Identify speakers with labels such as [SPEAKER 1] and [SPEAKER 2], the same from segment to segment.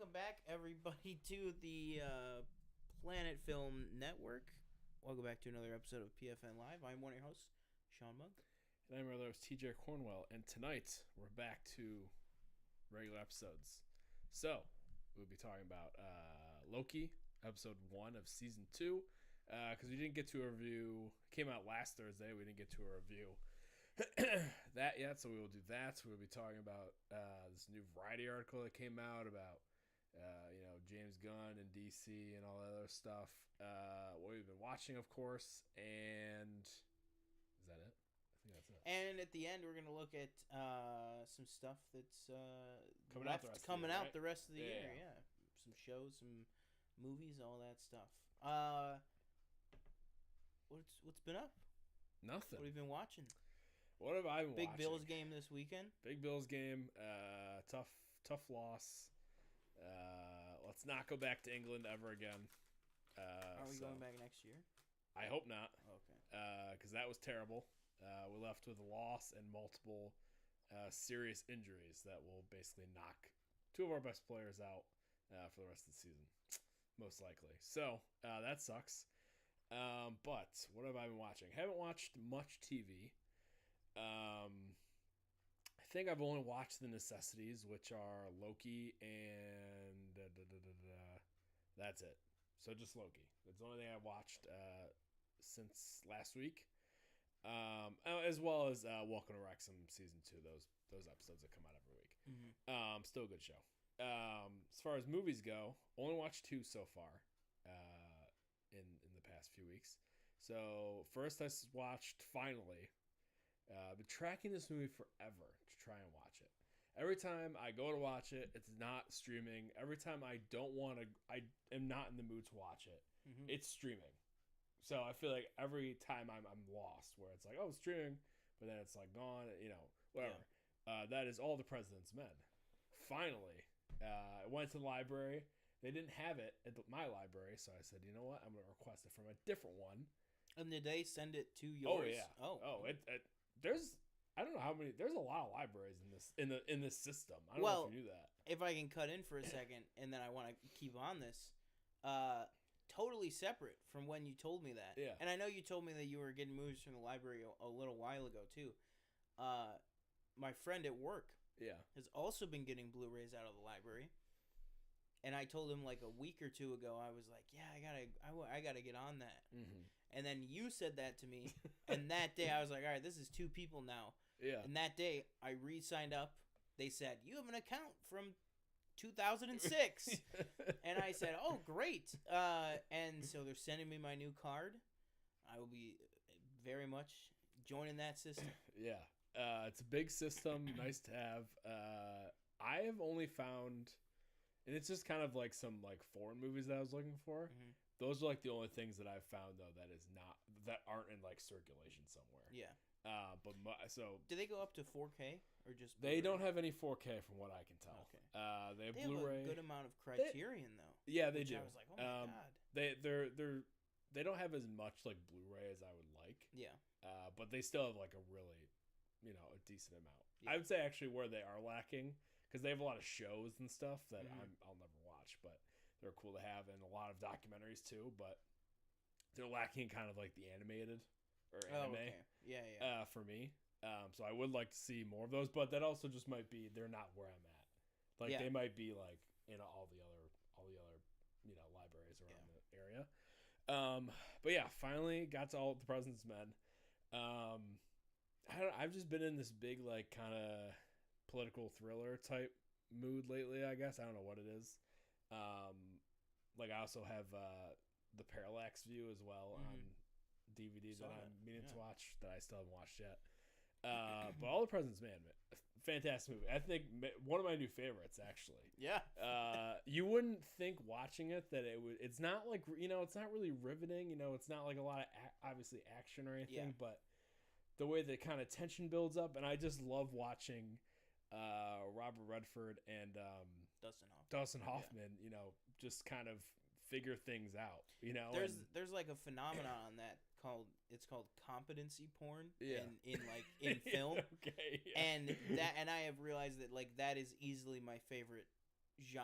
[SPEAKER 1] welcome back, everybody, to the Planet Film Network. Welcome back to another episode of PFNLive. I'm one of your hosts, Sean Mugg.
[SPEAKER 2] And I'm your other host, TJ Cornwell. And tonight, we're back to regular episodes. So, we'll be talking about Loki, episode 1 of season 2. Because we didn't get to a review. It came out last Thursday. We didn't get to a review that yet, so we will do that. We'll be talking about this new Variety article that came out about James Gunn and DC and all that other stuff. What we've been watching, of course, and is that it? I think that's it.
[SPEAKER 1] And at the end, we're gonna look at some stuff that's
[SPEAKER 2] coming out
[SPEAKER 1] the rest of the year. Yeah, some shows, some movies, all that stuff. What's been up?
[SPEAKER 2] Nothing.
[SPEAKER 1] What have you been watching?
[SPEAKER 2] What have I been watching?
[SPEAKER 1] Big Bills game this weekend.
[SPEAKER 2] Big Bills game. Tough loss. Let's not go back to England ever again.
[SPEAKER 1] Are we going back next year?
[SPEAKER 2] I hope not.
[SPEAKER 1] Okay.
[SPEAKER 2] Because that was terrible. We left with a loss and multiple serious injuries that will basically knock 2 of our best players out for the rest of the season, most likely. So that sucks. But what have I been watching? I haven't watched much TV. I think I've only watched the necessities, which are Loki and that's it. So just Loki. That's the only thing I've watched since last week. As well as Welcome to Wrexham season 2. Those episodes that come out every week.
[SPEAKER 1] Mm-hmm.
[SPEAKER 2] Still a good show. As far as movies go, only watched 2 so far. In the past few weeks. So first I watched finally. Been tracking this movie forever to try and watch it. Every time I go to watch it, it's not streaming. Every time I am not in the mood to watch it, it's streaming. So I feel like every time I'm lost, where it's like, oh, it's streaming, but then it's like gone, whatever. Yeah. That is All the President's Men. Finally, I went to the library. They didn't have it at my library, so I said, you know what? I'm going to request it from a different one.
[SPEAKER 1] And did they send it to yours?
[SPEAKER 2] Oh, yeah. There's, I don't know how many, there's a lot of libraries in this system. I don't know if you knew that.
[SPEAKER 1] If I can cut in for a second, and then I want to keep on this, totally separate from when you told me that.
[SPEAKER 2] Yeah.
[SPEAKER 1] And I know you told me that you were getting movies from the library a little while ago, too. My friend at work has also been getting Blu-rays out of the library. And I told him like a week or 2 ago, I was like, yeah, I gotta get on that.
[SPEAKER 2] Mm-hmm.
[SPEAKER 1] And then you said that to me. And that day I was like, all right, this is 2 people now.
[SPEAKER 2] Yeah.
[SPEAKER 1] And that day I re-signed up. They said, you have an account from 2006. And I said, oh, great. And so they're sending me my new card. I will be very much joining that system.
[SPEAKER 2] Yeah. It's a big system. Nice to have. I have only found... And it's just kind of like some like foreign movies that I was looking for. Mm-hmm. Those are like the only things that I've found though that aren't in like circulation somewhere.
[SPEAKER 1] Yeah.
[SPEAKER 2] So
[SPEAKER 1] do they go up to 4K or just
[SPEAKER 2] Blu-ray? They don't have any 4K from what I can tell.
[SPEAKER 1] Okay.
[SPEAKER 2] They have Blu-ray.
[SPEAKER 1] Have a good amount of Criterion though.
[SPEAKER 2] Yeah, they do.
[SPEAKER 1] I was like, oh my god.
[SPEAKER 2] They don't have as much like Blu-ray as I would like.
[SPEAKER 1] Yeah.
[SPEAKER 2] But they still have like a really, a decent amount.
[SPEAKER 1] Yeah.
[SPEAKER 2] I would say actually where they are lacking. Because they have a lot of shows and stuff that I'll never watch, but they're cool to have, and a lot of documentaries too. But they're lacking kind of like the animated or anime.
[SPEAKER 1] Okay. Yeah.
[SPEAKER 2] For me, so I would like to see more of those, but that also just might be they're not where I'm at. Like they might be like in all the other libraries around the area. But yeah, finally got to All the President's Men. I've just been in this big like kind of political thriller type mood lately, I guess. I don't know what it is. Like I also have the Parallax View as well on DVD that I'm meaning to watch that I still haven't watched yet. But All the President's Men, fantastic movie. I think one of my new favorites actually.
[SPEAKER 1] Yeah.
[SPEAKER 2] You wouldn't think watching it that it would. It's not like it's not really riveting. It's not like a lot of obviously action or anything, but the way the kind of tension builds up, and I just love watching. Robert Redford and Dustin Hoffman, just kind of figure things out.
[SPEAKER 1] There's like a phenomenon on that called competency porn in film.
[SPEAKER 2] Okay, yeah.
[SPEAKER 1] And I have realized that like that is easily my favorite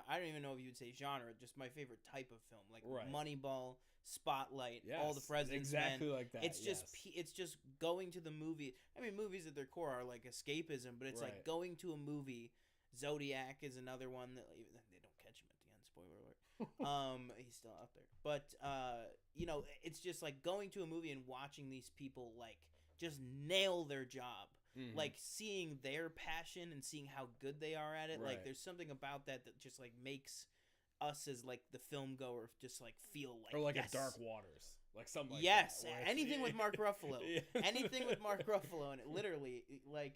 [SPEAKER 1] I don't even know if you would say genre, just my favorite type of film, like Moneyball, Spotlight, All the President's
[SPEAKER 2] exactly
[SPEAKER 1] Men.
[SPEAKER 2] like that.
[SPEAKER 1] It's just it's just going to the movie. I mean, movies at their core are like escapism, but it's like going to a movie. Zodiac is another one that they don't catch him at the end. Spoiler alert. He's still out there, but you know, it's just like going to a movie and watching these people like just nail their job. Like seeing their passion and seeing how good they are at it. Like there's something about that just like makes us as like the film goer just like feel like,
[SPEAKER 2] or like
[SPEAKER 1] yes.
[SPEAKER 2] a Dark Waters, like something like
[SPEAKER 1] yes,
[SPEAKER 2] that.
[SPEAKER 1] anything with Mark Ruffalo, anything with Mark Ruffalo, and it literally like,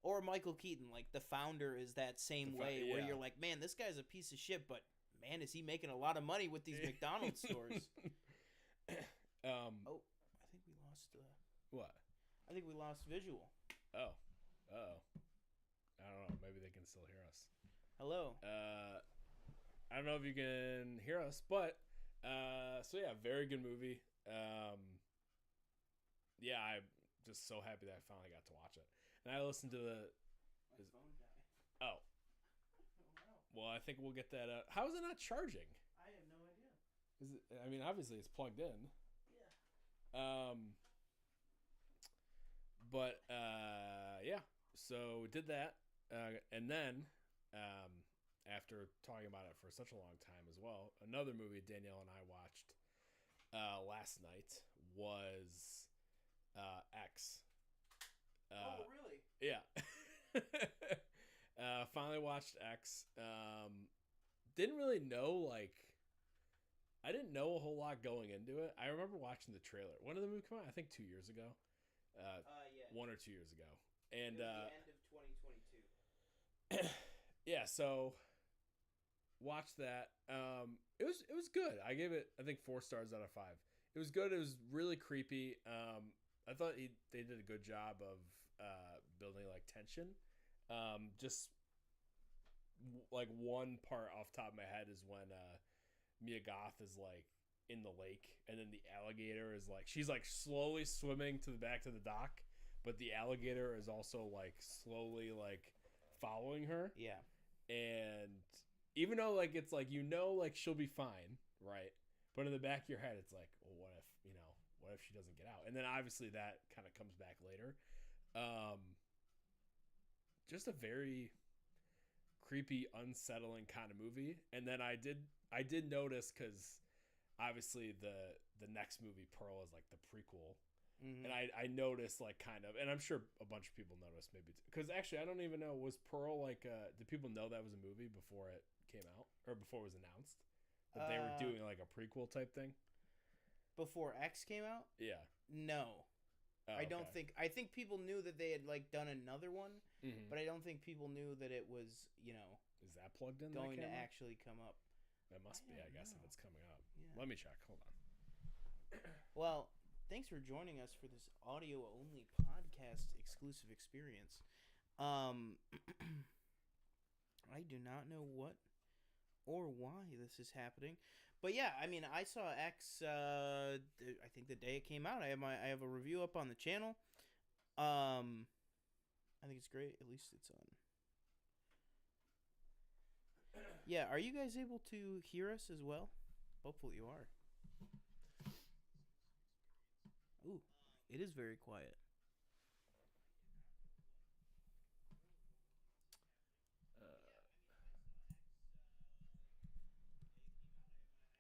[SPEAKER 1] or Michael Keaton, like The Founder is that same way where you're like, man, this guy's a piece of shit, but man, is he making a lot of money with these McDonald's stores? I think we lost.
[SPEAKER 2] What?
[SPEAKER 1] I think we lost visual.
[SPEAKER 2] Oh. I don't know. Maybe they can still hear us.
[SPEAKER 1] Hello.
[SPEAKER 2] I don't know if you can hear us, but so yeah, very good movie. Yeah, I'm just so happy that I finally got to watch it. And I listened to the
[SPEAKER 1] phone guy.
[SPEAKER 2] Oh. Well, I think we'll get that. How is it not charging?
[SPEAKER 1] I have no idea.
[SPEAKER 2] Is it? I mean, obviously it's plugged in.
[SPEAKER 1] Yeah.
[SPEAKER 2] But yeah. So we did that, and then after talking about it for such a long time as well, another movie Danielle and I watched last night was X.
[SPEAKER 1] Oh, really?
[SPEAKER 2] Yeah. Finally watched X. Didn't really know, like, I didn't know a whole lot going into it. I remember watching the trailer. When did the movie come out? I think 2 years ago.
[SPEAKER 1] Yeah.
[SPEAKER 2] 1 or 2 years ago. And
[SPEAKER 1] it was the end of 2022.
[SPEAKER 2] Yeah, so watched that. It was good. I gave it, I think, 4 stars out of 5. It was good. It was really creepy. I thought they did a good job of building like tension. Just like one part off the top of my head is when Mia Goth is like in the lake, and then the alligator is like, she's like slowly swimming to the back to the dock, but the alligator is also like slowly like following her.
[SPEAKER 1] Yeah.
[SPEAKER 2] And even though like it's like, you know, like she'll be fine, right? But in the back of your head, it's like, well, what if, you know, what if she doesn't get out? And then obviously that kind of comes back later. Just a very creepy, unsettling kind of movie. And then I did notice, because obviously the next movie, Pearl, is like the prequel. Mm-hmm. And I noticed like kind of, and I'm sure a bunch of people noticed maybe, because actually I don't even know, was Pearl like did people know that was a movie before it came out, or before it was announced that they were doing like a prequel type thing
[SPEAKER 1] before X came out?
[SPEAKER 2] Yeah.
[SPEAKER 1] No. Oh, I don't think. I think people knew that they had like done another one, but I don't think people knew that it was, you know,
[SPEAKER 2] is that plugged in,
[SPEAKER 1] going to actually come up.
[SPEAKER 2] That must be, I guess, if it's coming up. Yeah. Let me check. Hold on.
[SPEAKER 1] Well, thanks for joining us for this audio only podcast exclusive experience. I do not know what or why this is happening, but yeah, I mean, I saw X. I think the day it came out. I have a review up on the channel. I think it's great. At least it's on. Yeah, are you guys able to hear us as well? Hopefully you are. Ooh, it is very quiet.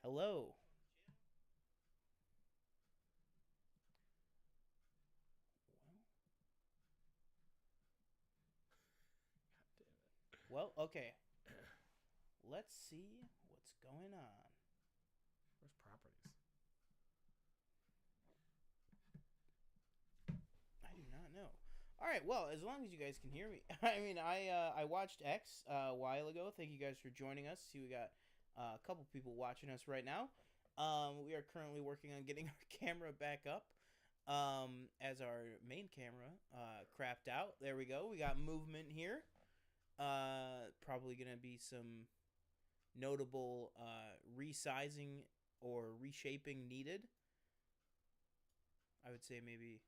[SPEAKER 1] Hello. Well, okay. Let's see what's going on.
[SPEAKER 2] Where's properties?
[SPEAKER 1] I do not know. All right, well, as long as you guys can hear me. I mean, I watched X a while ago. Thank you guys for joining us. See, we got a couple people watching us right now. We are currently working on getting our camera back up as our main camera crapped out. There we go. We got movement here. Probably going to be some notable resizing or reshaping needed. I would say maybe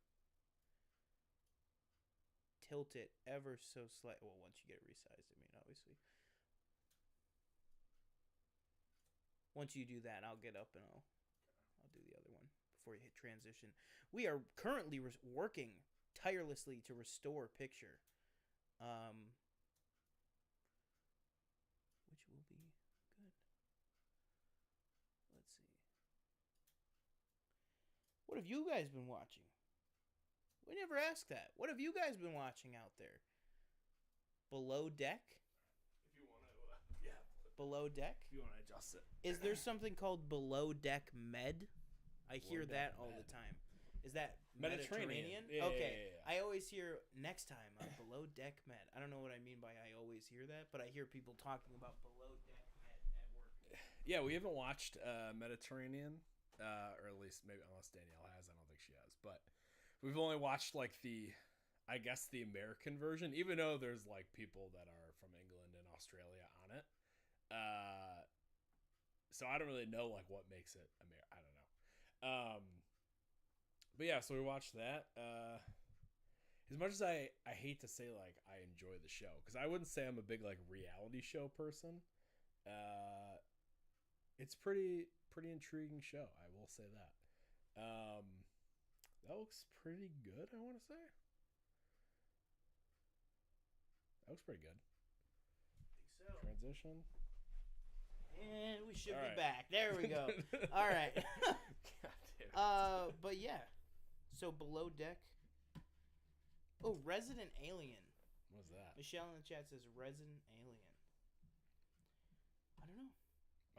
[SPEAKER 1] tilt it ever so slightly. Well, once you get it resized, I mean, obviously. Once you do that, I'll get up and I'll do the other one before you hit transition. We are currently working tirelessly to restore picture, which will be good. Let's see. What have you guys been watching? We never asked that. What have you guys been watching out there? Below Deck?
[SPEAKER 2] If you want to, yeah.
[SPEAKER 1] Below Deck?
[SPEAKER 2] If you want to adjust it.
[SPEAKER 1] Is there something called Below Deck Med? I hear that all the time. Is that Mediterranean?
[SPEAKER 2] Yeah,
[SPEAKER 1] okay.
[SPEAKER 2] yeah.
[SPEAKER 1] I always hear next time on Below Deck Med. I don't know what I mean by I always hear that, but I hear people talking about Below Deck Med at work.
[SPEAKER 2] Yeah, we haven't watched Mediterranean, or at least maybe unless Danielle has. I don't think she has, but we've only watched like the American version, even though there's like people that are from England and Australia on it. So I don't really know like what makes it I don't know. But yeah, so we watched that. As much as I hate to say like I enjoy the show, because I wouldn't say I'm a big like reality show person. It's pretty intriguing show, I will say that. That looks pretty good, I want to say. That looks pretty good.
[SPEAKER 1] I think so.
[SPEAKER 2] Transition.
[SPEAKER 1] And we should
[SPEAKER 2] All
[SPEAKER 1] be
[SPEAKER 2] right.
[SPEAKER 1] back. There we go. All right.
[SPEAKER 2] God damn it.
[SPEAKER 1] But yeah. So Below Deck. Oh, Resident Alien.
[SPEAKER 2] What's that?
[SPEAKER 1] Michelle in the chat says Resident Alien. I don't know.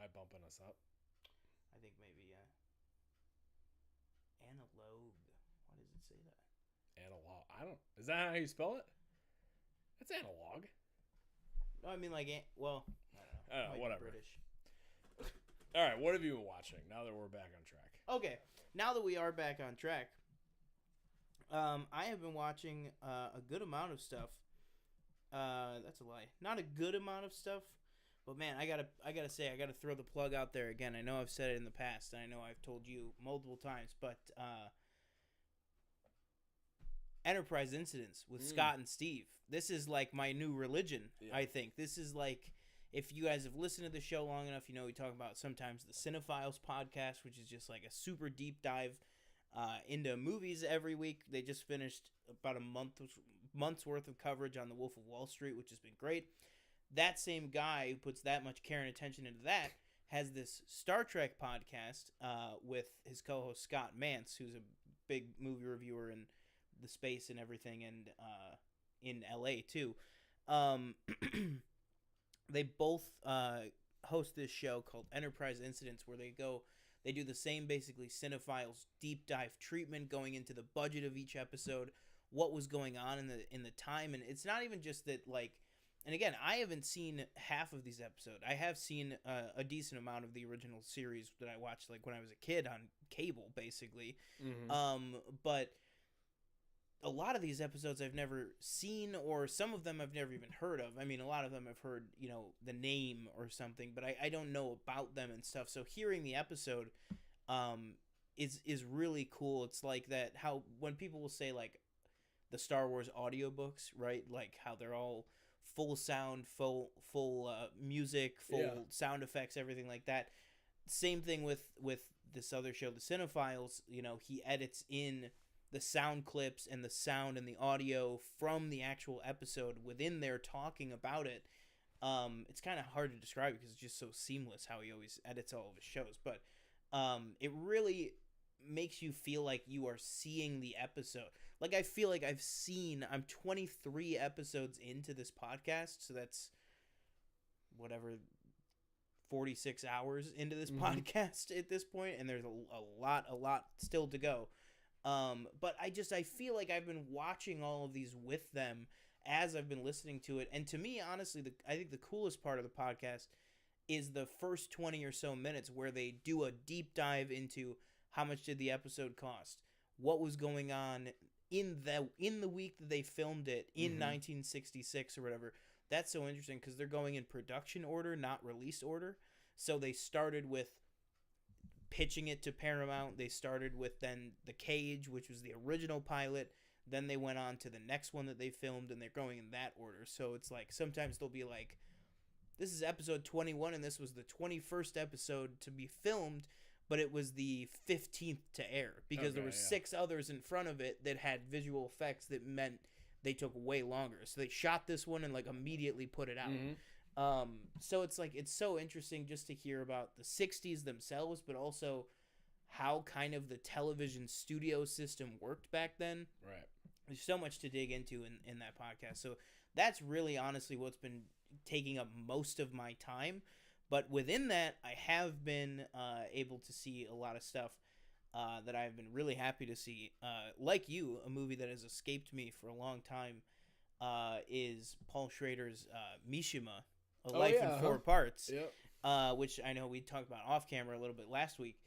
[SPEAKER 2] Am I bumping us up?
[SPEAKER 1] I think maybe analog. Why does it say that?
[SPEAKER 2] Analog. I don't. Is that how you spell it? It's analog.
[SPEAKER 1] No, I mean like well, I don't know.
[SPEAKER 2] Whatever.
[SPEAKER 1] British.
[SPEAKER 2] All right. What have you been watching now that we're back on track?
[SPEAKER 1] Okay, now that we are back on track, I have been watching a good amount of stuff. That's a lie. Not a good amount of stuff, but man, I gotta say, I gotta throw the plug out there again. I know I've said it in the past, and I know I've told you multiple times, but Enterprise Incidents with Scott and Steve. This is like my new religion. Yeah. I think this is like. If you guys have listened to the show long enough, you know we talk about sometimes the Cinephiles podcast, which is just like a super deep dive into movies every week. They just finished about a month's worth of coverage on The Wolf of Wall Street, which has been great. That same guy who puts that much care and attention into that has this Star Trek podcast with his co-host Scott Mance, who's a big movie reviewer in the space and everything, and in LA too. They both host this show called Enterprise Incidents, where they do the same basically Cinephiles deep dive treatment, going into the budget of each episode, what was going on in the time, and it's not even just that like, and again, I haven't seen half of these episodes. I have seen a decent amount of the original series that I watched like when I was a kid on cable, basically, but a lot of these episodes I've never seen, or some of them I've never even heard of. I mean, a lot of them I've heard, you know, the name or something, but I don't know about them and stuff. So hearing the episode is really cool. It's like that, how when people will say like the Star Wars audiobooks, right? Like how they're all full sound, full music, full sound effects, everything like that. Same thing with this other show, the Cinephiles. You know, he edits in the sound clips and the sound and the audio from the actual episode within there talking about it. It's kind of hard to describe because it's just so seamless how he always edits all of his shows. But it really makes you feel like you are seeing the episode. Like I feel like I'm 23 episodes into this podcast, so that's whatever 46 hours into this podcast at this point, and there's a lot still to go. But I feel like I've been watching all of these with them as I've been listening to it. And to me, honestly, I think the coolest part of the podcast is the first 20 or so minutes where they do a deep dive into how much did the episode cost, what was going on in the week that they filmed it in 1966 or whatever. That's so interesting because they're going in production order, not release order. So they started with pitching it to Paramount. They started with then The Cage, which was the original pilot. Then they went on to the next one that they filmed, and they're going in that order. So it's like sometimes they'll be like this is episode 21, and this was the 21st episode to be filmed, but it was the 15th to air because there were 6 others in front of it that had visual effects that meant they took way longer. So they shot this one and like immediately put it out. Mm-hmm. So it's like, it's so interesting just to hear about the 60s themselves, but also how kind of the television studio system worked back then.
[SPEAKER 2] Right.
[SPEAKER 1] There's so much to dig into in that podcast. So that's really honestly what's been taking up most of my time. But within that, I have been able to see a lot of stuff that I've been really happy to see. Like you, a movie that has escaped me for a long time is Paul Schrader's Mishima, A Life in 4 Parts, which I know we talked about off camera a little bit last week.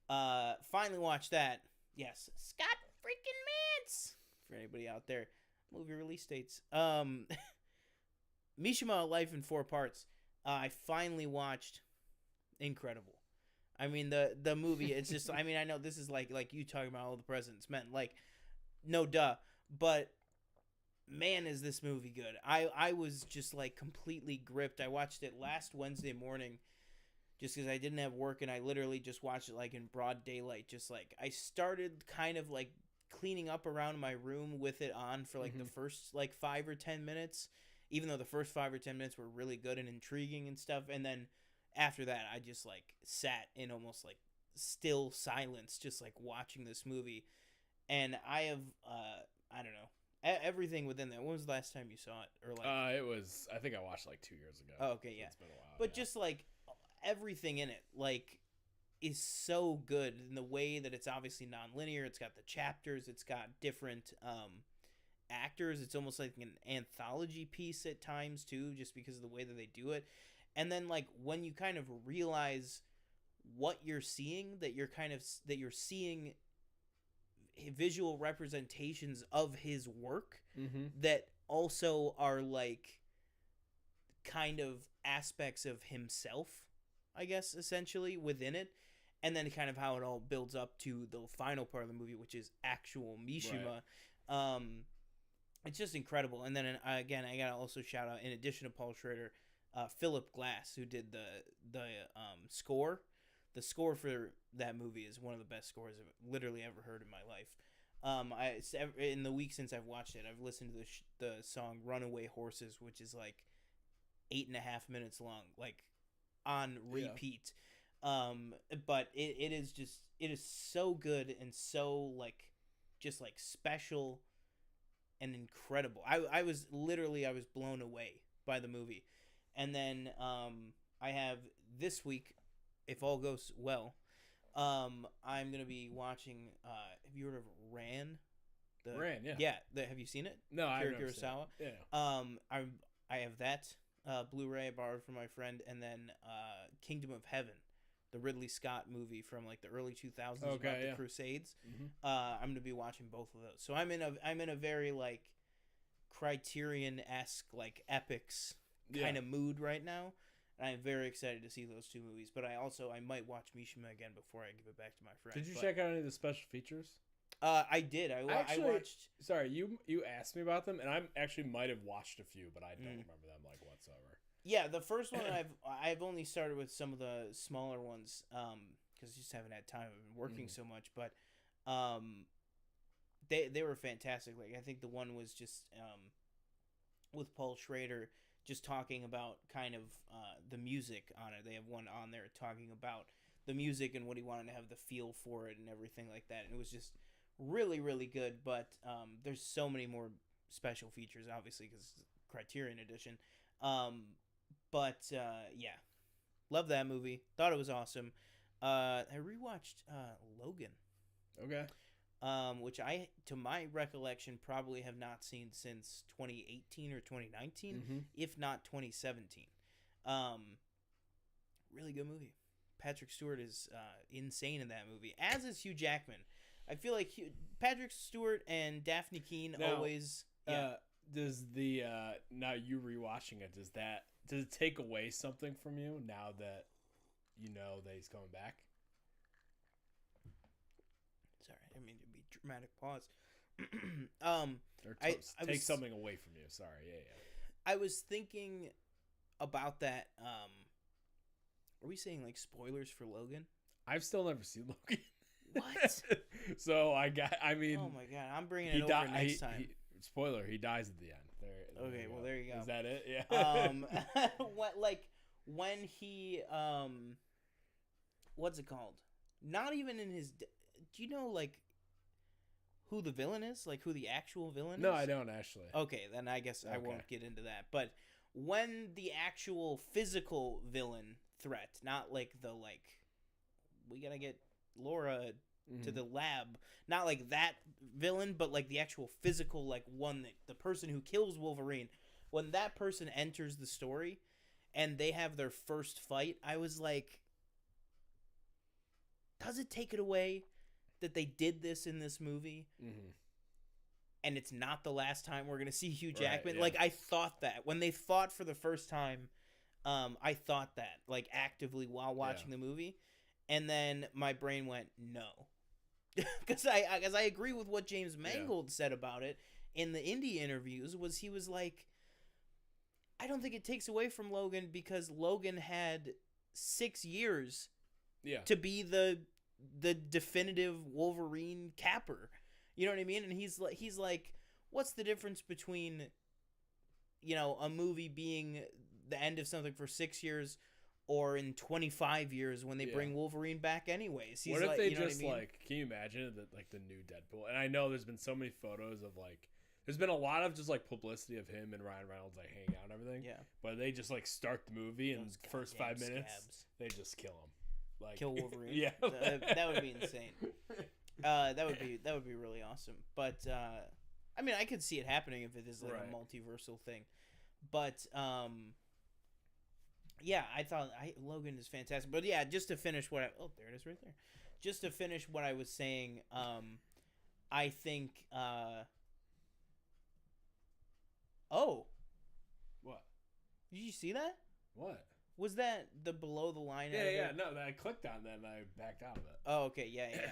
[SPEAKER 1] Finally watched that. Yes, Scott freaking Mantz, for anybody out there. Movie release dates. Mishima, A Life in 4 Parts. I finally watched. Incredible. I mean, the movie, it's just, I mean, I know this is like you talking about All the President's Men. Like, no duh. But, man, is this movie good. I was just, like, completely gripped. I watched it last Wednesday morning just because I didn't have work, and I literally just watched it, like, in broad daylight. Just, like, I started kind of, like, cleaning up around my room with it on for, like, the first, like, 5 or 10 minutes. Even though the first 5 or 10 minutes were really good and intriguing and stuff. And then after that, I just, like, sat in almost, like, still silence just, like, watching this movie. And I have, I don't know, everything within that. When was the last time you saw it? Or like,
[SPEAKER 2] it was, I think I watched, like, 2 years ago.
[SPEAKER 1] Oh, okay, yeah.
[SPEAKER 2] It's been a while.
[SPEAKER 1] But just, like, everything in it, like, is so good in the way that it's obviously non-linear. It's got the chapters. It's got different, actors. It's almost like an anthology piece at times too, just because of the way that they do it. And then like when you kind of realize what you're seeing, that you're seeing visual representations of his work that also are like kind of aspects of himself, I guess, essentially within it. And then kind of how it all builds up to the final part of the movie, which is actual Mishima. Right. It's just incredible. And then, again, I got to also shout out, in addition to Paul Schrader, Philip Glass, who did the score. The score for that movie is one of the best scores I've literally ever heard in my life. In the week since I've watched it, I've listened to the song Runaway Horses, which is like 8.5 minutes long, like on repeat. Yeah. But it is so good and so like just like special and incredible. I was blown away by the movie. And then I have this week, if all goes well, I'm going to be watching, have you heard of Ran?
[SPEAKER 2] Ran, yeah.
[SPEAKER 1] Yeah, have you seen it?
[SPEAKER 2] No, I haven't seen it. Yeah.
[SPEAKER 1] I have that Blu-ray I borrowed from my friend, and then Kingdom of Heaven, the Ridley Scott movie from like the early 2000s about the Crusades. I'm going to be watching both of those. So I'm in a very like Criterion-esque like epics kind of mood right now. And I'm very excited to see those two movies. But I might watch Mishima again before I give it back to my friend.
[SPEAKER 2] Did you check out any of the special features?
[SPEAKER 1] I did. I watched.
[SPEAKER 2] Sorry, you asked me about them, and I actually might have watched a few, but I don't remember them like whatsoever.
[SPEAKER 1] Yeah, the first one I've only started with some of the smaller ones because I just haven't had time. I've been working so much, but they were fantastic. Like I think the one was just with Paul Schrader just talking about kind of the music on it. They have one on there talking about the music and what he wanted to have the feel for it and everything like that. And it was just really, really good. But there's so many more special features, obviously, because it's Criterion Edition. But yeah, love that movie. Thought it was awesome. I rewatched Logan.
[SPEAKER 2] Okay.
[SPEAKER 1] Which I, to my recollection, probably have not seen since 2018 or 2019, if not 2017. Really good movie. Patrick Stewart is insane in that movie, as is Hugh Jackman. I feel like Patrick Stewart and Daphne Keane always. Yeah.
[SPEAKER 2] Does the now you rewatching it, does it take away something from you now that you know that he's coming back?
[SPEAKER 1] Sorry, I didn't mean to be dramatic pause.
[SPEAKER 2] Take something away from you. Sorry, yeah.
[SPEAKER 1] I was thinking about that. Are we saying like spoilers for Logan?
[SPEAKER 2] I've still never seen Loki.
[SPEAKER 1] What?
[SPEAKER 2] So oh my
[SPEAKER 1] god, I'm bringing it over next time.
[SPEAKER 2] Spoiler: he dies at the end.
[SPEAKER 1] Okay, well there you go.
[SPEAKER 2] Is that it? Yeah.
[SPEAKER 1] What when he what's it called? Not even in his. Do you know like who the villain is? Like who the actual villain is?
[SPEAKER 2] No, I don't actually.
[SPEAKER 1] Okay, then I guess I won't get into that. But when the actual physical villain threat, not like the we gotta get Laura to the lab, not like that villain, but like the actual physical one that the person who kills Wolverine, when that person enters the story and they have their first fight, I was like, does it take it away that they did this in this movie? And it's not the last time we're gonna see Hugh Jackman. Right, yeah. I thought that when they fought for the first time, I thought that actively while watching the movie, and then my brain went no. Because I agree with what James Mangold said about it in the indie interviews. He was like, I don't think it takes away from Logan because Logan had 6 years to be the definitive Wolverine capper. You know what I mean? And he's like, what's the difference between, a movie being the end of something for 6 years or in 25 years when they bring Wolverine back anyways?
[SPEAKER 2] What if they just can you imagine that the new Deadpool? And I know there's been so many photos of there's been a lot of just publicity of him and Ryan Reynolds hanging out and everything. Yeah. But they just start the movie and the first 5 minutes they just kill him.
[SPEAKER 1] Kill Wolverine.
[SPEAKER 2] Yeah.
[SPEAKER 1] That would be insane. That would be really awesome. But I mean, I could see it happening if it is a multiversal thing. But yeah, I thought Logan is fantastic. But yeah, just to finish there it is right there. Just to finish what I was saying, I think
[SPEAKER 2] what?
[SPEAKER 1] Did you see that?
[SPEAKER 2] What?
[SPEAKER 1] Was that the below the line?
[SPEAKER 2] Yeah. No, I clicked on that and I backed out of it.
[SPEAKER 1] Oh, okay. Yeah.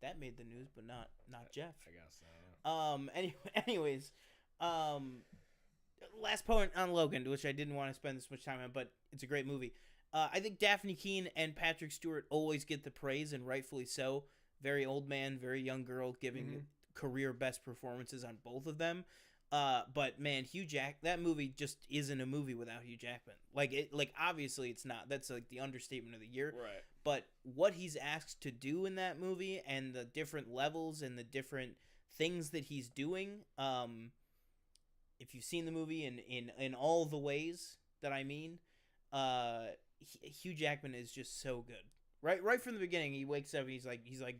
[SPEAKER 1] That made the news, but not Jeff.
[SPEAKER 2] I guess so.
[SPEAKER 1] Anyways, last point on Logan, which I didn't want to spend this much time on, but it's a great movie. I think Daphne Keane and Patrick Stewart always get the praise, and rightfully so. Very old man, very young girl, giving career best performances on both of them. But man, that movie just isn't a movie without Hugh Jackman. Obviously it's not. That's the understatement of the year.
[SPEAKER 2] Right.
[SPEAKER 1] But what he's asked to do in that movie and the different levels and the different things that he's doing, if you've seen the movie in all the ways that I mean, Hugh Jackman is just so good. Right from the beginning, he wakes up and he's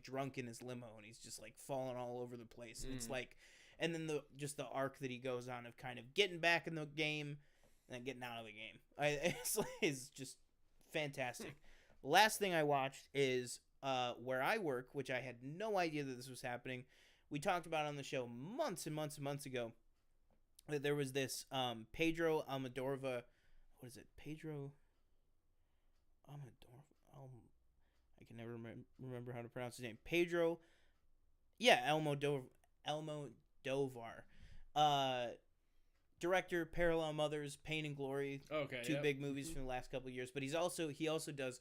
[SPEAKER 1] drunk in his limo and he's just falling all over the place. And it's and then the arc that he goes on of kind of getting back in the game and then getting out of the game. It's just fantastic. Last thing I watched is Where I Work, which I had no idea that this was happening. We talked about it on the show months and months and months ago that there was this Pedro Almodovar. What is it? Pedro Almodovar. I can never remember how to pronounce his name. Pedro. Yeah, Almodovar. Director, Parallel Mothers, Pain and Glory.
[SPEAKER 2] Okay.
[SPEAKER 1] Two big movies from the last couple of years. But he also does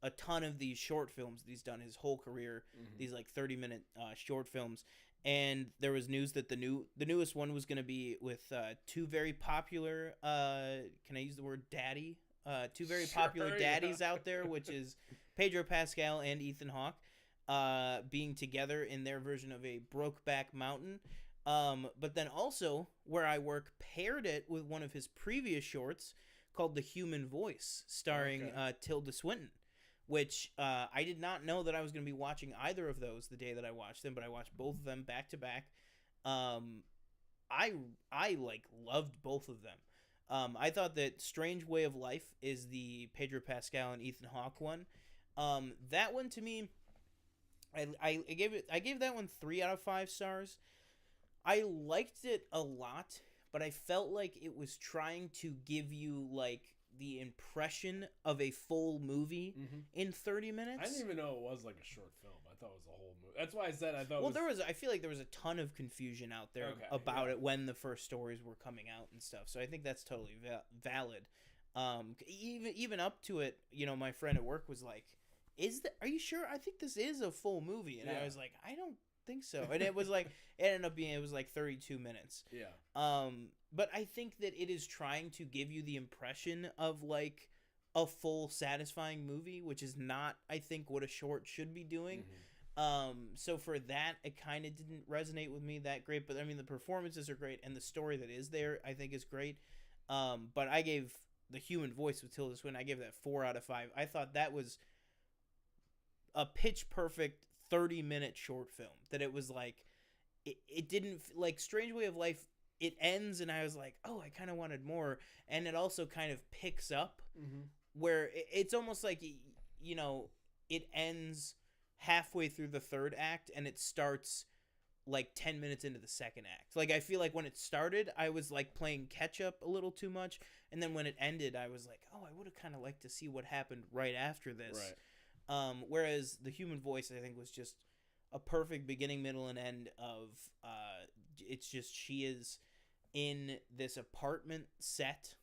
[SPEAKER 1] a ton of these short films that he's done his whole career. These 30-minute short films. And there was news that the newest one was going to be with two very popular. Can I use the word daddy? Two very popular daddies out there, which is Pedro Pascal and Ethan Hawke, being together in their version of a Brokeback Mountain. But then also, Where I Work paired it with one of his previous shorts called The Human Voice, starring Tilda Swinton, which I did not know that I was going to be watching either of those the day that I watched them, but I watched both of them back to back. I loved both of them. I thought that Strange Way of Life is the Pedro Pascal and Ethan Hawke one. That one to me, I gave that one 3 out of 5 stars. I liked it a lot, but I felt like it was trying to give you the impression of a full movie in 30 minutes.
[SPEAKER 2] I didn't even know it was like a short film. I thought it was a whole movie. That's why I said I thought.
[SPEAKER 1] Well, I feel like there was a ton of confusion out there about it when the first stories were coming out and stuff. So I think that's totally valid. Even up to it, you know, my friend at work was like, are you sure? I think this is a full movie. And I was like, I don't think so. And it was like, it ended up being, 32 minutes.
[SPEAKER 2] Yeah.
[SPEAKER 1] But I think that it is trying to give you the impression of like a full satisfying movie, which is not, I think, what a short should be doing. So for that, it kind of didn't resonate with me that great. But I mean, the performances are great, and the story that is there, I think, is great. But I gave The Human Voice with Tilda Swinton, I gave that 4 out of 5. I thought that was a pitch perfect 30-minute short film. That it was like, it didn't, like Strange Way of Life, it ends and I was like, oh, I kind of wanted more. And it also kind of picks up where it's almost like, you know, it ends halfway through the third act and it starts like 10 minutes into the second act. Like, I feel like when it started, I was like playing catch up a little too much. And then when it ended, I was like, oh, I would have kind of liked to see what happened right after this. Right. Whereas The Human Voice, I think, was just a perfect beginning, middle, and end of, it's just, she is in this apartment set,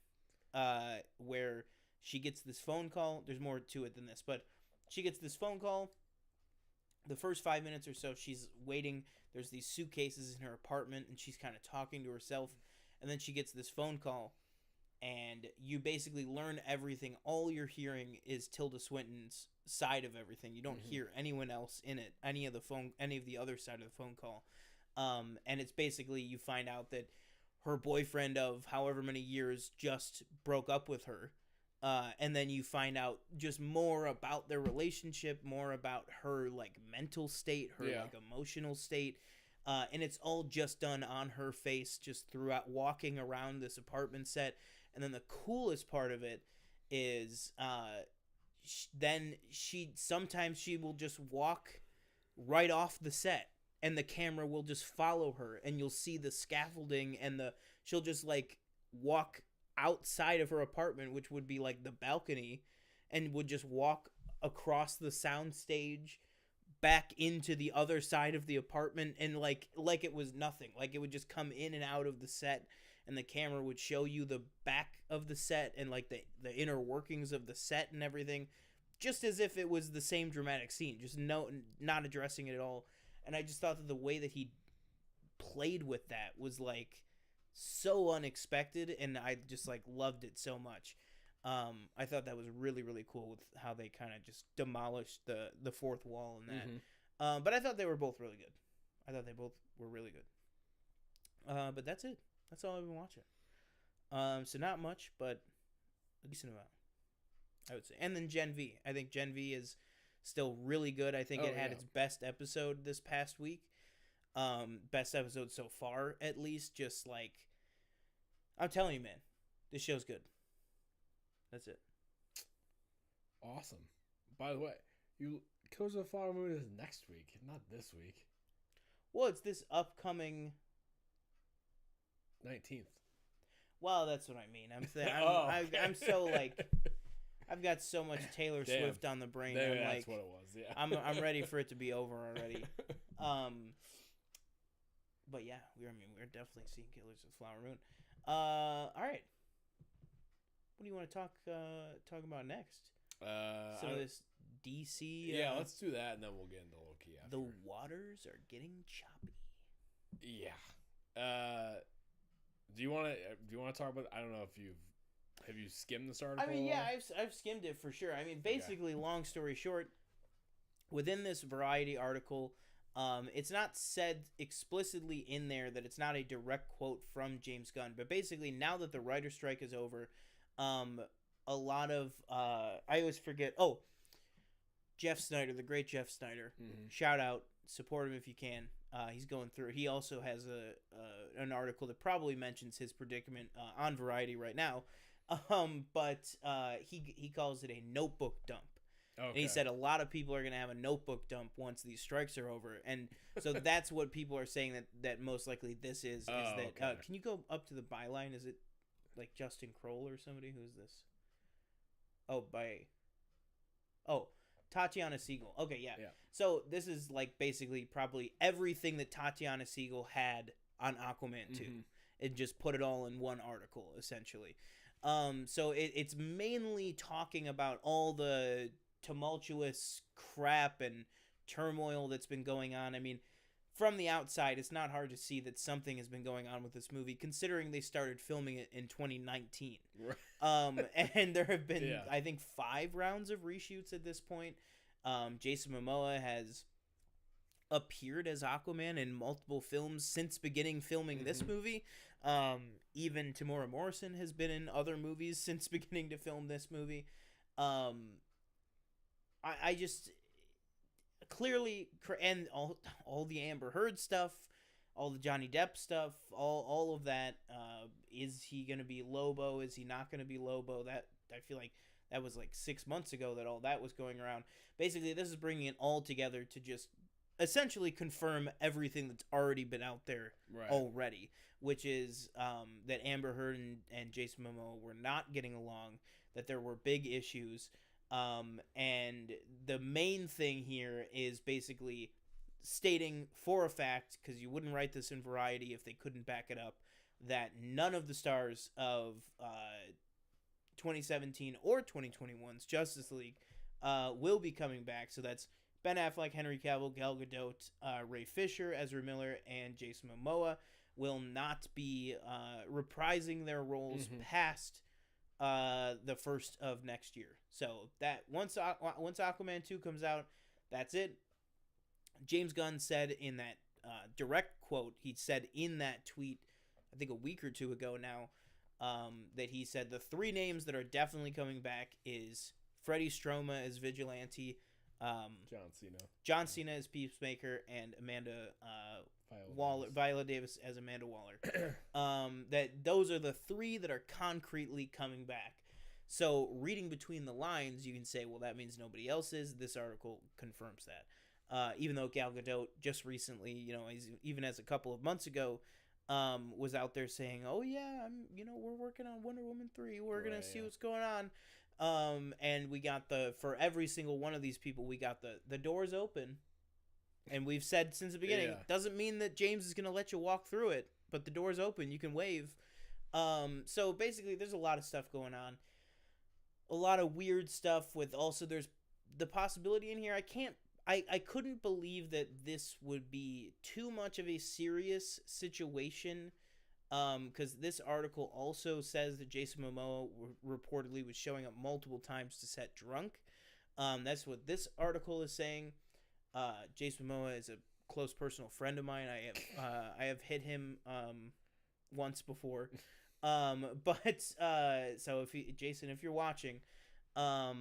[SPEAKER 1] where she gets this phone call. There's more to it than this, but she gets this phone call. The first 5 minutes or so, she's waiting. There's these suitcases in her apartment, and she's kind of talking to herself. And then she gets this phone call, and you basically learn everything. All you're hearing is Tilda Swinton's side of everything. You don't hear anyone else in it, any of the other side of the phone call. And it's basically, you find out that her boyfriend of however many years just broke up with her. And then you find out just more about their relationship, more about her like mental state, her like emotional state. And it's all just done on her face, just throughout walking around this apartment set. And then the coolest part of it is, sometimes she will just walk right off the set and the camera will just follow her and you'll see the scaffolding and she'll just like walk outside of her apartment, which would be like the balcony, and would just walk across the sound stage back into the other side of the apartment, and like it was nothing. Like, it would just come in and out of the set, and the camera would show you the back of the set and like the inner workings of the set and everything, just as if it was the same dramatic scene, just not addressing it at all. And I just thought that the way that he played with that was like so unexpected, and I just like loved it so much. I thought that was really, really cool with how they kind of just demolished the fourth wall in that. But I thought they were both really good. I thought they both were really good. But that's it. That's all I've been watching. So not much, but a decent amount, I would say. And then Gen V. I think Gen V is still really good. I think it had its best episode this past week. Best episode so far, at least. Just like, I'm telling you, man, this show's good. That's it.
[SPEAKER 2] Awesome. By the way, Killers of the Flower Moon is next week, not this week.
[SPEAKER 1] Well, it's this upcoming
[SPEAKER 2] 19th.
[SPEAKER 1] Well, that's what I mean. I'm so like, I've got so much Taylor Swift on the brain.
[SPEAKER 2] That's what it was. Yeah.
[SPEAKER 1] I'm ready for it to be over already. But yeah, we're definitely seeing Killers of the Flower Moon. All right. What do you want to talk about next? Some of this DC.
[SPEAKER 2] Yeah, let's do that, and then we'll get into Loki after.
[SPEAKER 1] The waters are getting choppy.
[SPEAKER 2] Yeah. Do you want to talk about? I don't know if have you skimmed this article?
[SPEAKER 1] I mean, yeah, I've skimmed it for sure. I mean, basically, long story short, within this Variety article, it's not said explicitly in there that it's not a direct quote from James Gunn, but basically, now that the writer's strike is over, a lot of I always forget. Oh, Jeff Snyder, the great Jeff Snyder. Shout out, support him if you can. He's going through. He also has an article that probably mentions his predicament on Variety right now. But he calls it a notebook dump. Okay. And he said a lot of people are going to have a notebook dump once these strikes are over. And so that's what people are saying that most likely this is that. Okay. Can you go up to the byline? Is it like Justin Kroll or somebody? Who's this? Tatiana Siegel. Okay, yeah.
[SPEAKER 2] Yeah.
[SPEAKER 1] So this is like basically probably everything that Tatiana Siegel had on Aquaman 2. It just put it all in one article, essentially. So it's mainly talking about all the tumultuous crap and turmoil that's been going on. I mean, from the outside, it's not hard to see that something has been going on with this movie, considering they started filming it in 2019. Right. And there have been, I think, 5 rounds of reshoots at this point. Jason Momoa has appeared as Aquaman in multiple films since beginning filming this movie. Even Tamora Morrison has been in other movies since beginning to film this movie. I just clearly, and all the Amber Heard stuff, all the Johnny Depp stuff, all of that. Is he gonna be Lobo? Is he not gonna be Lobo? That I feel like that was like 6 months ago that all that was going around. Basically, this is bringing it all together to just essentially confirm everything that's already been out there already, which is that Amber Heard and Jason Momoa were not getting along, that there were big issues, and the main thing here is basically stating for a fact, because you wouldn't write this in Variety if they couldn't back it up, that none of the stars of 2017 or 2021's Justice League will be coming back. So that's Ben Affleck, Henry Cavill, Gal Gadot, Ray Fisher, Ezra Miller, and Jason Momoa will not be reprising their roles past the first of next year. So that once Aquaman 2 comes out, that's it. James Gunn said in that direct quote, he said in that tweet, I think a week or two ago now, that he said the 3 names that are definitely coming back is Freddie Stroma as Vigilante, John Cena as Peacemaker, and Viola Davis as Amanda Waller. That those are the 3 that are concretely coming back. So reading between the lines, you can say, well, that means nobody else is. This article confirms that. Even though Gal Gadot just recently, even as a couple of months ago, was out there saying, oh yeah, we're working on Wonder Woman 3. We're going to see what's going on. And we got for every single one of these people, we got the doors open. And we've said since the beginning, doesn't mean that James is going to let you walk through it, but the door's open. You can wave. So basically, there's a lot of stuff going on. A lot of weird stuff with also there's the possibility in here. I couldn't believe that this would be too much of a serious situation. Because this article also says that Jason Momoa reportedly was showing up multiple times to set drunk. That's what this article is saying. Jason Momoa is a close personal friend of mine. I have hit him once before. So Jason, if you're watching, I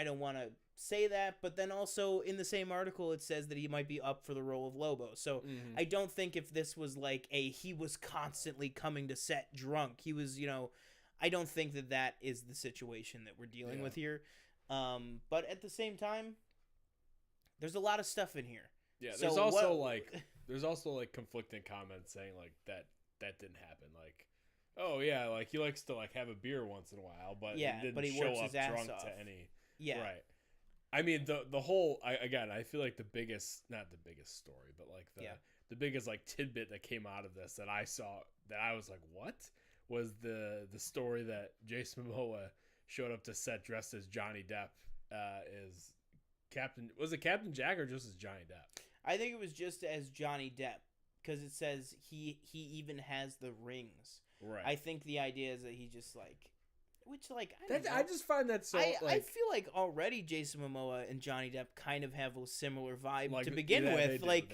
[SPEAKER 1] don't want to say that, but then also in the same article it says that he might be up for the role of Lobo. So I don't think if this was like he was constantly coming to set drunk, he was, I don't think that is the situation that we're dealing with here. But at the same time, there's a lot of stuff in here. Yeah,
[SPEAKER 2] there's also conflicting comments saying like that didn't happen. Like, oh yeah, like he likes to like have a beer once in a while, but he didn't show up drunk to any. Yeah. Right. I mean the whole I feel like not the biggest story, but like the biggest like tidbit that came out of this that I saw that I was like, what? Was the story that Jason Momoa showed up to set dressed as Johnny Depp as Captain Jack or just as Johnny Depp?
[SPEAKER 1] I think it was just as Johnny Depp because it says he even has the rings. Right. I think the idea is that he just like. Which, like,
[SPEAKER 2] I just find that so.
[SPEAKER 1] I feel like already Jason Momoa and Johnny Depp kind of have a similar vibe to begin with. They do,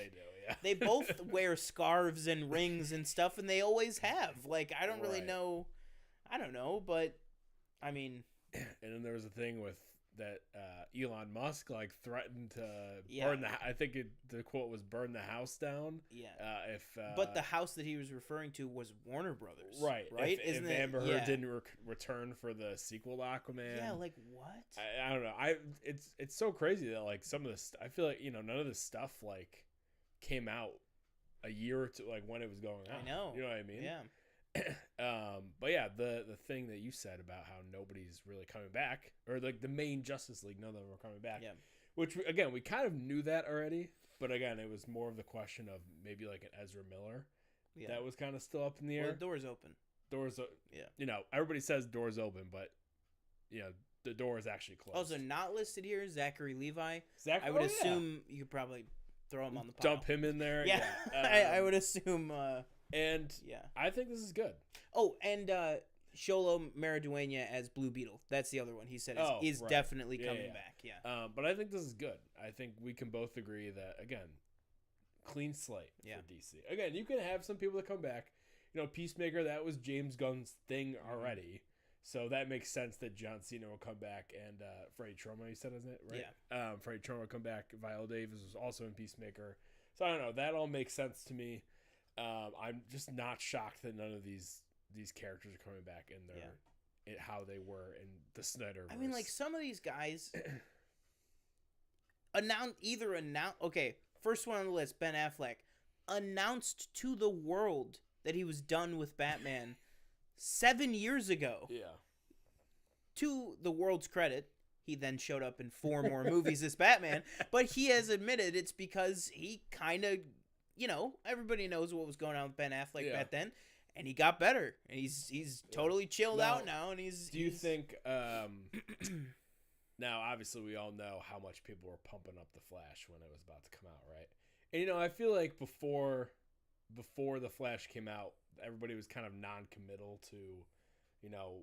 [SPEAKER 1] they both wear scarves and rings and stuff, and they always have. Like, I don't really know. I don't know, but I mean.
[SPEAKER 2] And then there was a thing with that Elon Musk like threatened to burn the. I think the quote was "burn the house down."
[SPEAKER 1] Yeah. But the house that he was referring to was Warner Brothers.
[SPEAKER 2] Right. If Amber Heard didn't return for the sequel to Aquaman.
[SPEAKER 1] Yeah. Like what?
[SPEAKER 2] I don't know. It's so crazy that like some of this. I feel like none of this stuff like came out a year or two like when it was going on.
[SPEAKER 1] I know.
[SPEAKER 2] You know what I mean?
[SPEAKER 1] Yeah.
[SPEAKER 2] But yeah, the thing that you said about how nobody's really coming back, or like the main Justice League, none of them were coming back.
[SPEAKER 1] Yeah.
[SPEAKER 2] Which again, we kind of knew that already, but again, it was more of the question of maybe like an Ezra Miller. Yeah. That was kind of still up in the air.
[SPEAKER 1] Well, the door's open.
[SPEAKER 2] Yeah. Everybody says doors open, but the door is actually closed.
[SPEAKER 1] Also, not listed here, Zachary Levi. I would assume you could probably throw him on the pile.
[SPEAKER 2] Dump him in there.
[SPEAKER 1] Yeah. I would assume.
[SPEAKER 2] And I think this is good.
[SPEAKER 1] Oh, and Xolo Maridueña as Blue Beetle. That's the other one he said is definitely coming back. Yeah.
[SPEAKER 2] But I think this is good. I think we can both agree that, again, clean slate for DC. Again, you can have some people that come back. Peacemaker, that was James Gunn's thing already. So that makes sense that John Cena will come back, and Freddie Troma, you said, isn't it? Right? Yeah. Freddie Troma will come back. Viola Davis was also in Peacemaker. So I don't know. That all makes sense to me. I'm just not shocked that none of these characters are coming back in their how they were in the Snyderverse.
[SPEAKER 1] I mean, like, some of these guys okay, first one on the list, Ben Affleck, announced to the world that he was done with Batman 7 years ago.
[SPEAKER 2] Yeah. To
[SPEAKER 1] the world's credit, he then showed up in 4 more movies as Batman, but he has admitted it's because he kind of, everybody knows what was going on with Ben Affleck back then, and he got better, and he's totally chilled out now, and he's...
[SPEAKER 2] Do you think... now, obviously, we all know how much people were pumping up The Flash when it was about to come out, right? And, I feel like before The Flash came out, everybody was kind of non-committal to,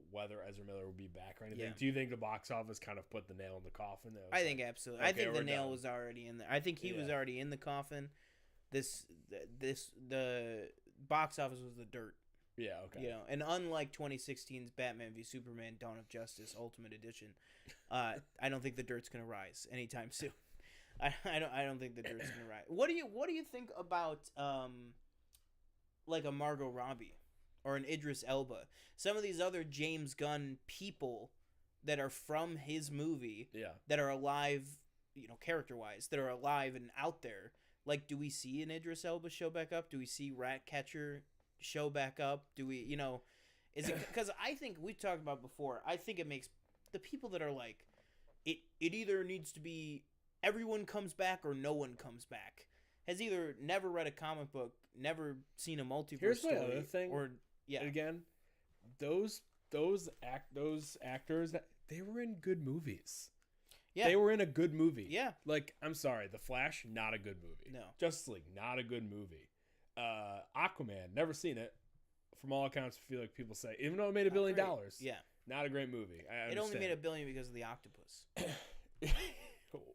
[SPEAKER 2] whether Ezra Miller would be back or anything. Yeah. Do you think the box office kind of put the nail in the coffin?
[SPEAKER 1] I think absolutely. Okay, I think the nail was already in there. I think he was already in the coffin. The box office was the dirt.
[SPEAKER 2] Yeah, okay.
[SPEAKER 1] And unlike 2016's Batman v Superman: Dawn of Justice Ultimate Edition, I don't think the dirt's gonna rise anytime soon. I don't think the dirt's gonna rise. What do you think about like a Margot Robbie or an Idris Elba? Some of these other James Gunn people that are from his movie, that are alive, character-wise, that are alive and out there. Like, do we see an Idris Elba show back up? Do we see Ratcatcher show back up? Do we, is it because I think we talked about before? I think it makes the people that are like, it either needs to be everyone comes back or no one comes back. Has either never read a comic book, never seen a multiverse story.
[SPEAKER 2] Here's my other thing.
[SPEAKER 1] Or
[SPEAKER 2] again, those actors, they were in good movies. Yeah. They were in a good movie.
[SPEAKER 1] Yeah.
[SPEAKER 2] Like, I'm sorry, The Flash, not a good movie.
[SPEAKER 1] No.
[SPEAKER 2] Justice League, not a good movie. Aquaman, never seen it. From all accounts, I feel like people say, even though it made $1 billion.
[SPEAKER 1] Yeah.
[SPEAKER 2] Not a great movie.
[SPEAKER 1] It only made $1 billion because of the octopus.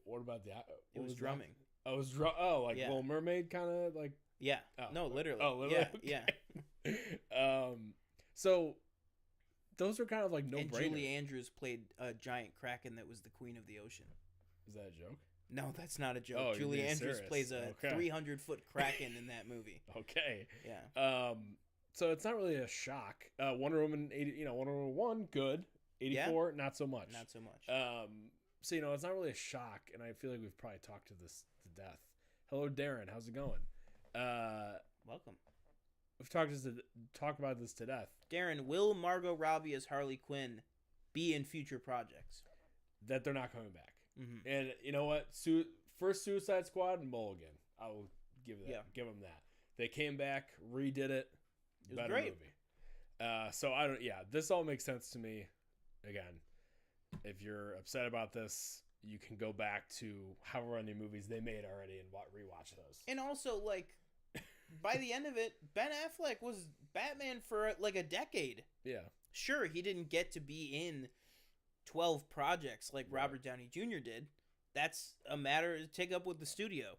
[SPEAKER 2] What about the?
[SPEAKER 1] It was drumming.
[SPEAKER 2] That? Oh, it was like Little Mermaid, kind of like.
[SPEAKER 1] Yeah. No, literally.
[SPEAKER 2] Oh, literally.
[SPEAKER 1] Yeah.
[SPEAKER 2] Okay. Yeah. So those are kind of like no brainers.
[SPEAKER 1] And Julie Andrews played a giant kraken that was the queen of the ocean.
[SPEAKER 2] Is that a joke?
[SPEAKER 1] No, that's not a joke. Oh, Julie Andrews plays a 300-foot kraken in that movie.
[SPEAKER 2] Okay.
[SPEAKER 1] Yeah.
[SPEAKER 2] So it's not really a shock. Wonder Woman 80, Wonder Woman 1, good. 84, not so much.
[SPEAKER 1] Not so much.
[SPEAKER 2] So it's not really a shock, and I feel like we've probably talked to this to death. Hello, Darren. How's it going?
[SPEAKER 1] Welcome.
[SPEAKER 2] We've talked about this to death.
[SPEAKER 1] Darren, will Margot Robbie as Harley Quinn be in future projects?
[SPEAKER 2] That they're not coming back.
[SPEAKER 1] Mm-hmm.
[SPEAKER 2] And you know what? First Suicide Squad and Mulligan. I will give them that. They came back, redid it.
[SPEAKER 1] It was great.
[SPEAKER 2] Movie. So I don't. Yeah, this all makes sense to me. Again, if you're upset about this, you can go back to however many movies they made already and rewatch those.
[SPEAKER 1] And also, like, by the end of it, Ben Affleck was Batman for like a decade.
[SPEAKER 2] Yeah.
[SPEAKER 1] Sure, he didn't get to be in 12 projects like Robert Downey Jr. did. That's a matter to take up with the studio.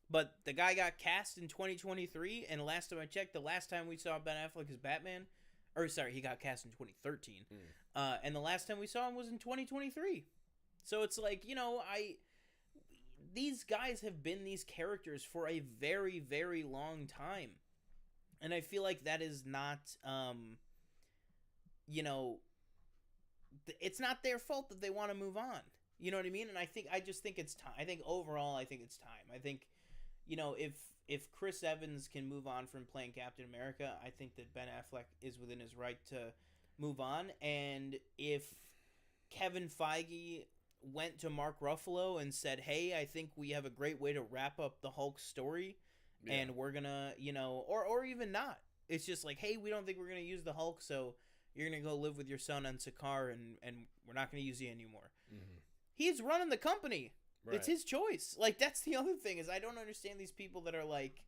[SPEAKER 1] But the guy got cast in 2023, and last time I checked, the last time we saw Ben Affleck as Batman, he got cast in 2013. And the last time we saw him was in 2023. So it's like, these guys have been these characters for a very, very long time. And I feel like that is not, it's not their fault that they want to move on. You know what I mean? And I just think it's time. I think overall, it's time. I think, you know, if Chris Evans can move on from playing Captain America, I think that Ben Affleck is within his right to move on. And if Kevin Feige went to Mark Ruffalo and said, hey, I think we have a great way to wrap up the Hulk story, and we're gonna, you know, or even not. It's just like, hey, we don't think we're gonna use the Hulk, so you're gonna go live with your son on Sakaar, and we're not gonna use you anymore. Mm-hmm. He's running the company. Right. It's his choice. Like, that's the other thing, is I don't understand these people that are like,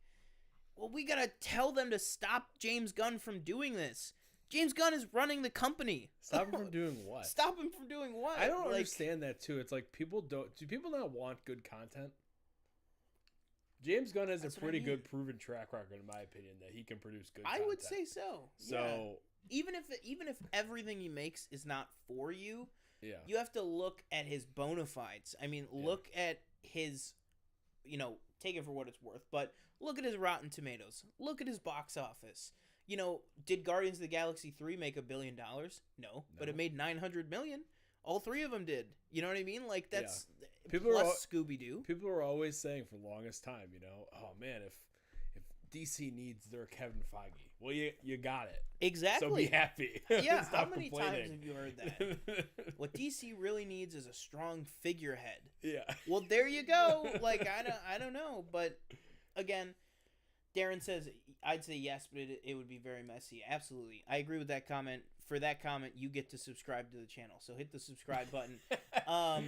[SPEAKER 1] well, we gotta tell them to stop James Gunn from doing this. James Gunn is running the company.
[SPEAKER 2] Stop him from doing what?
[SPEAKER 1] Stop him from doing what?
[SPEAKER 2] I don't understand that, too. It's like, do people not want good content? James Gunn has a pretty good proven track record, in my opinion, that he can produce good content.
[SPEAKER 1] I would say so. So even if everything he makes is not for you, you have to look at his bona fides. I mean, look at his, you know, take it for what it's worth, but look at his Rotten Tomatoes. Look at his box office. You know, did Guardians of the Galaxy 3 make $1 billion? No, but it made $900 million. All three of them did. You know what I mean? Like, that's plus Scooby-Doo.
[SPEAKER 2] People are always saying for the longest time, you know, oh man, if DC needs their Kevin Feige, well, you got it.
[SPEAKER 1] Exactly.
[SPEAKER 2] So be happy.
[SPEAKER 1] Yeah. How many times have you heard that? What DC really needs is a strong figurehead.
[SPEAKER 2] Yeah.
[SPEAKER 1] Well, there you go. Like, I don't know, but again, Darren says, I'd say yes, but it would be very messy. Absolutely. I agree with that comment. For that comment, you get to subscribe to the channel. So hit the subscribe button. No,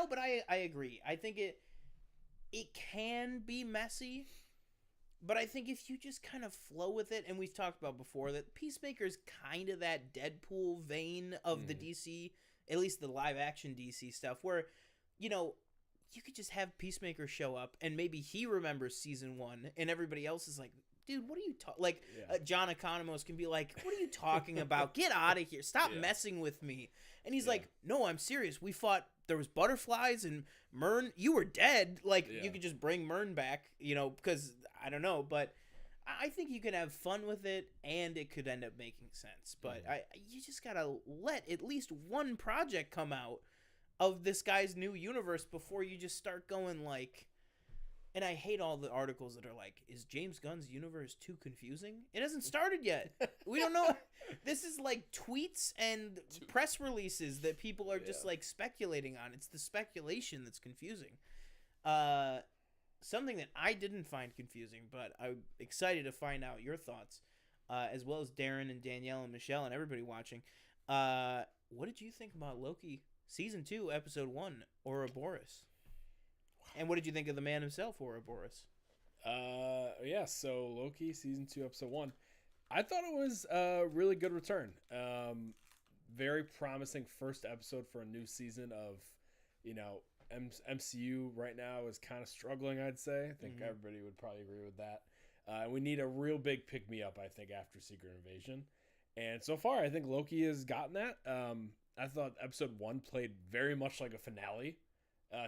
[SPEAKER 1] but I agree. I think it can be messy, but I think if you just kind of flow with it, and we've talked about before that Peacemaker's kind of that Deadpool vein of the DC, at least the live action DC stuff, where, you know, you could just have Peacemaker show up and maybe he remembers season 1 and everybody else is like, dude, what are you talking? Like, John Economos can be like, what are you talking about? Get out of here. Stop messing with me. And he's like, no, I'm serious. We fought. There was butterflies and Myrn. You were dead. Like, you could just bring Myrn back, you know, because I don't know. But I think you could have fun with it and it could end up making sense. But you just got to let at least one project come out of this guy's new universe before you just start going like, and I hate all the articles that are like, is James Gunn's universe too confusing? It hasn't started yet. We don't know. This is like tweets and press releases that people are just like speculating on. It's the speculation that's confusing. Something that I didn't find confusing, but I'm excited to find out your thoughts, as well as Darren and Danielle and Michelle and everybody watching. What did you think about Loki Season 2, Episode 1, Ouroboros? And what did you think of the man himself, Ouroboros?
[SPEAKER 2] So Loki, Season 2, Episode 1. I thought it was a really good return. Very promising first episode for a new season of, you know, MCU right now is kind of struggling, I'd say. I think everybody would probably agree with that. We need a real big pick-me-up, I think, after Secret Invasion. And so far, I think Loki has gotten that. I thought Episode 1 played very much like a finale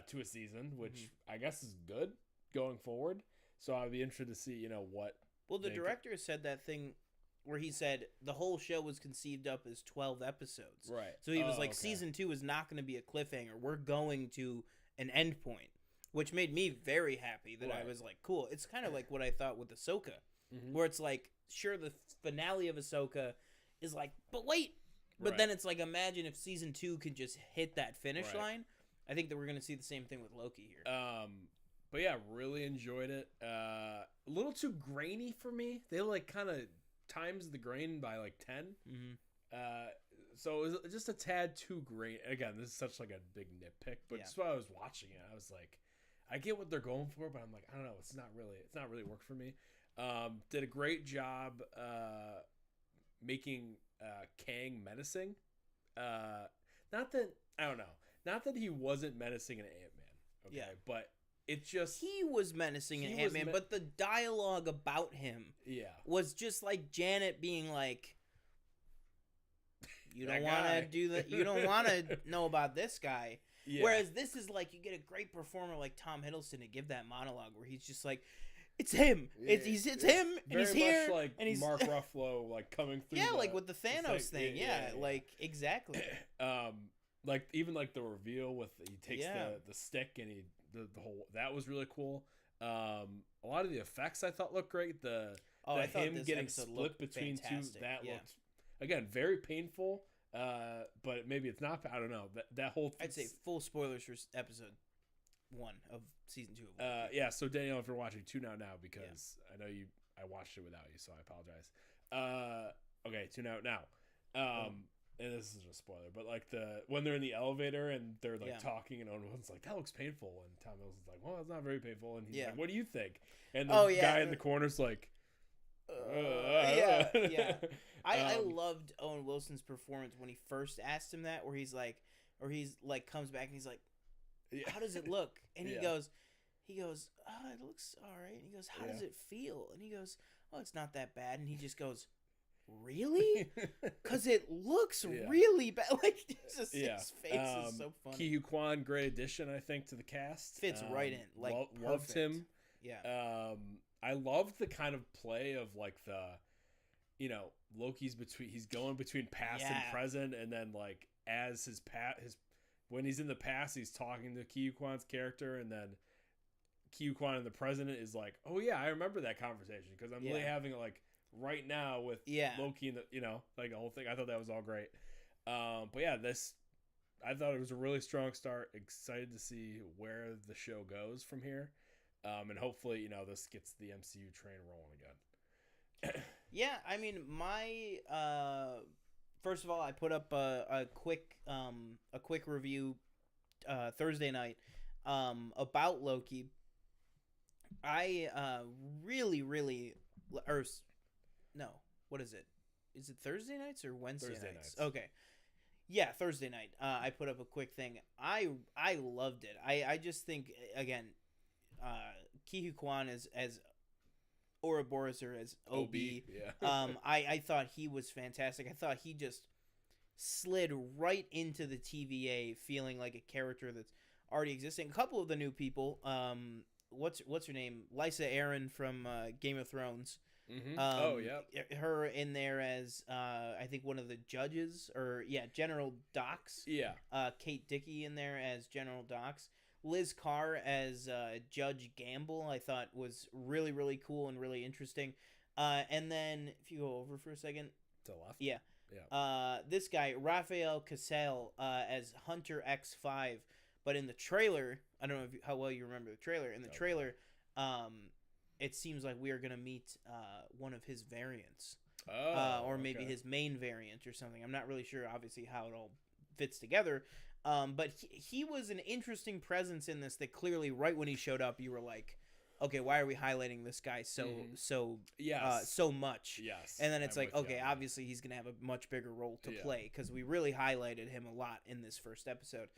[SPEAKER 2] to a season, which I guess is good going forward. So I'd be interested to see, you know, what...
[SPEAKER 1] Well, the director said that thing where he said the whole show was conceived up as 12 episodes.
[SPEAKER 2] Right.
[SPEAKER 1] So he was like, Season 2 is not going to be a cliffhanger. We're going to an end point, which made me very happy that I was like, cool. It's kind of like what I thought with Ahsoka, where it's like, sure, the finale of Ahsoka is like, but wait. But then it's like, imagine if Season 2 could just hit that finish line. I think that we're going to see the same thing with Loki here.
[SPEAKER 2] But yeah, really enjoyed it. A little too grainy for me. They like kind of times the grain by like 10. So it was just a tad too grain. Again, this is such like a big nitpick, but just while I was watching it, I was like, I get what they're going for, but I'm like, I don't know. It's not really worked for me. Did a great job making Kang menacing. Not that he wasn't menacing in Ant-Man. But it just...
[SPEAKER 1] He was menacing in Ant-Man, but the dialogue about him was just like Janet being like, you don't want to do that. You don't want to know about this guy. Whereas this is like, you get a great performer like Tom Hiddleston to give that monologue where he's just like, it's him. It's him, and he's here.
[SPEAKER 2] Much like
[SPEAKER 1] and he's
[SPEAKER 2] Mark Ruffalo, like coming through.
[SPEAKER 1] Like with the Thanos thing. Like exactly.
[SPEAKER 2] Like even like the reveal with he takes the stick and the whole that was really cool. A lot of the effects I thought looked great.
[SPEAKER 1] I thought
[SPEAKER 2] him
[SPEAKER 1] this
[SPEAKER 2] getting
[SPEAKER 1] episode
[SPEAKER 2] split
[SPEAKER 1] looked
[SPEAKER 2] between
[SPEAKER 1] fantastic.
[SPEAKER 2] two that looked again very painful. But maybe it's not. I don't know. That whole
[SPEAKER 1] I'd say full spoilers for episode 1 of season 2 of Loki.
[SPEAKER 2] Yeah. So Danielle, if you're watching, tune out now because I know I watched it without you, so I apologize. Okay, tune out now. And this isn't a spoiler, but like when they're in the elevator and they're like talking, and Owen Wilson's like, "That looks painful," and Tom Wilson's like, "Well, it's not very painful," and he's like, "What do you think?" And the guy in the corner's like,
[SPEAKER 1] yeah. I loved Owen Wilson's performance when he first asked him that, where he's like comes back and he's like, "How does it look?" And he goes, "Oh, it looks all right." And he goes, "How does it feel?" And he goes, "Oh, it's not that bad." And he just goes, "Really?" Because it looks really bad. Like, his face is so funny.
[SPEAKER 2] Ki-Hu Kwan, great addition, I think, to the cast.
[SPEAKER 1] Fits right in. Like,
[SPEAKER 2] loved him.
[SPEAKER 1] Yeah.
[SPEAKER 2] I loved the kind of play of like Loki's he's going between past and present, and then like as when he's in the past, he's talking to Ki-Hu Kwan's character, and then Ki-Hu Kwan in the present is like, "Oh yeah, I remember that conversation because I'm really having it like right now with Loki and the like the whole thing." I thought that was all great. But yeah, I thought it was a really strong start. Excited to see where the show goes from here. And hopefully, this gets the MCU train rolling again.
[SPEAKER 1] Yeah, I mean, my first of all, I put up a quick review Thursday night about Loki. I really, or no, what is it? Is it Thursday nights or Wednesday nights? Okay. Yeah, Thursday night. I put up a quick thing. I loved it. I just think, again, Ki-Hu Kwan as Ouroboros or as OB. I thought he was fantastic. I thought he just slid right into the TVA, feeling like a character that's already existing. A couple of the new people. What's her name? Lysa Arryn from Game of Thrones.
[SPEAKER 2] Mm-hmm.
[SPEAKER 1] Her in there as I think one of the judges, or General Dox. Kate Dickie in there as General Dox. Liz Carr as Judge Gamble, I thought was really, really cool and really interesting. And then if you go over for a second
[SPEAKER 2] to the left,
[SPEAKER 1] this guy Rafael Casal as Hunter X5. But in the trailer, I don't know how well you remember the trailer. In the trailer, it seems like we are going to meet one of his variants. Or maybe his main variant or something. I'm not really sure, obviously, how it all fits together. But he was an interesting presence in this that clearly, right when he showed up, you were like, okay, why are we highlighting this guy so much?
[SPEAKER 2] Yes.
[SPEAKER 1] And then it's like, okay, obviously he's going to have a much bigger role to play because we really highlighted him a lot in this first episode.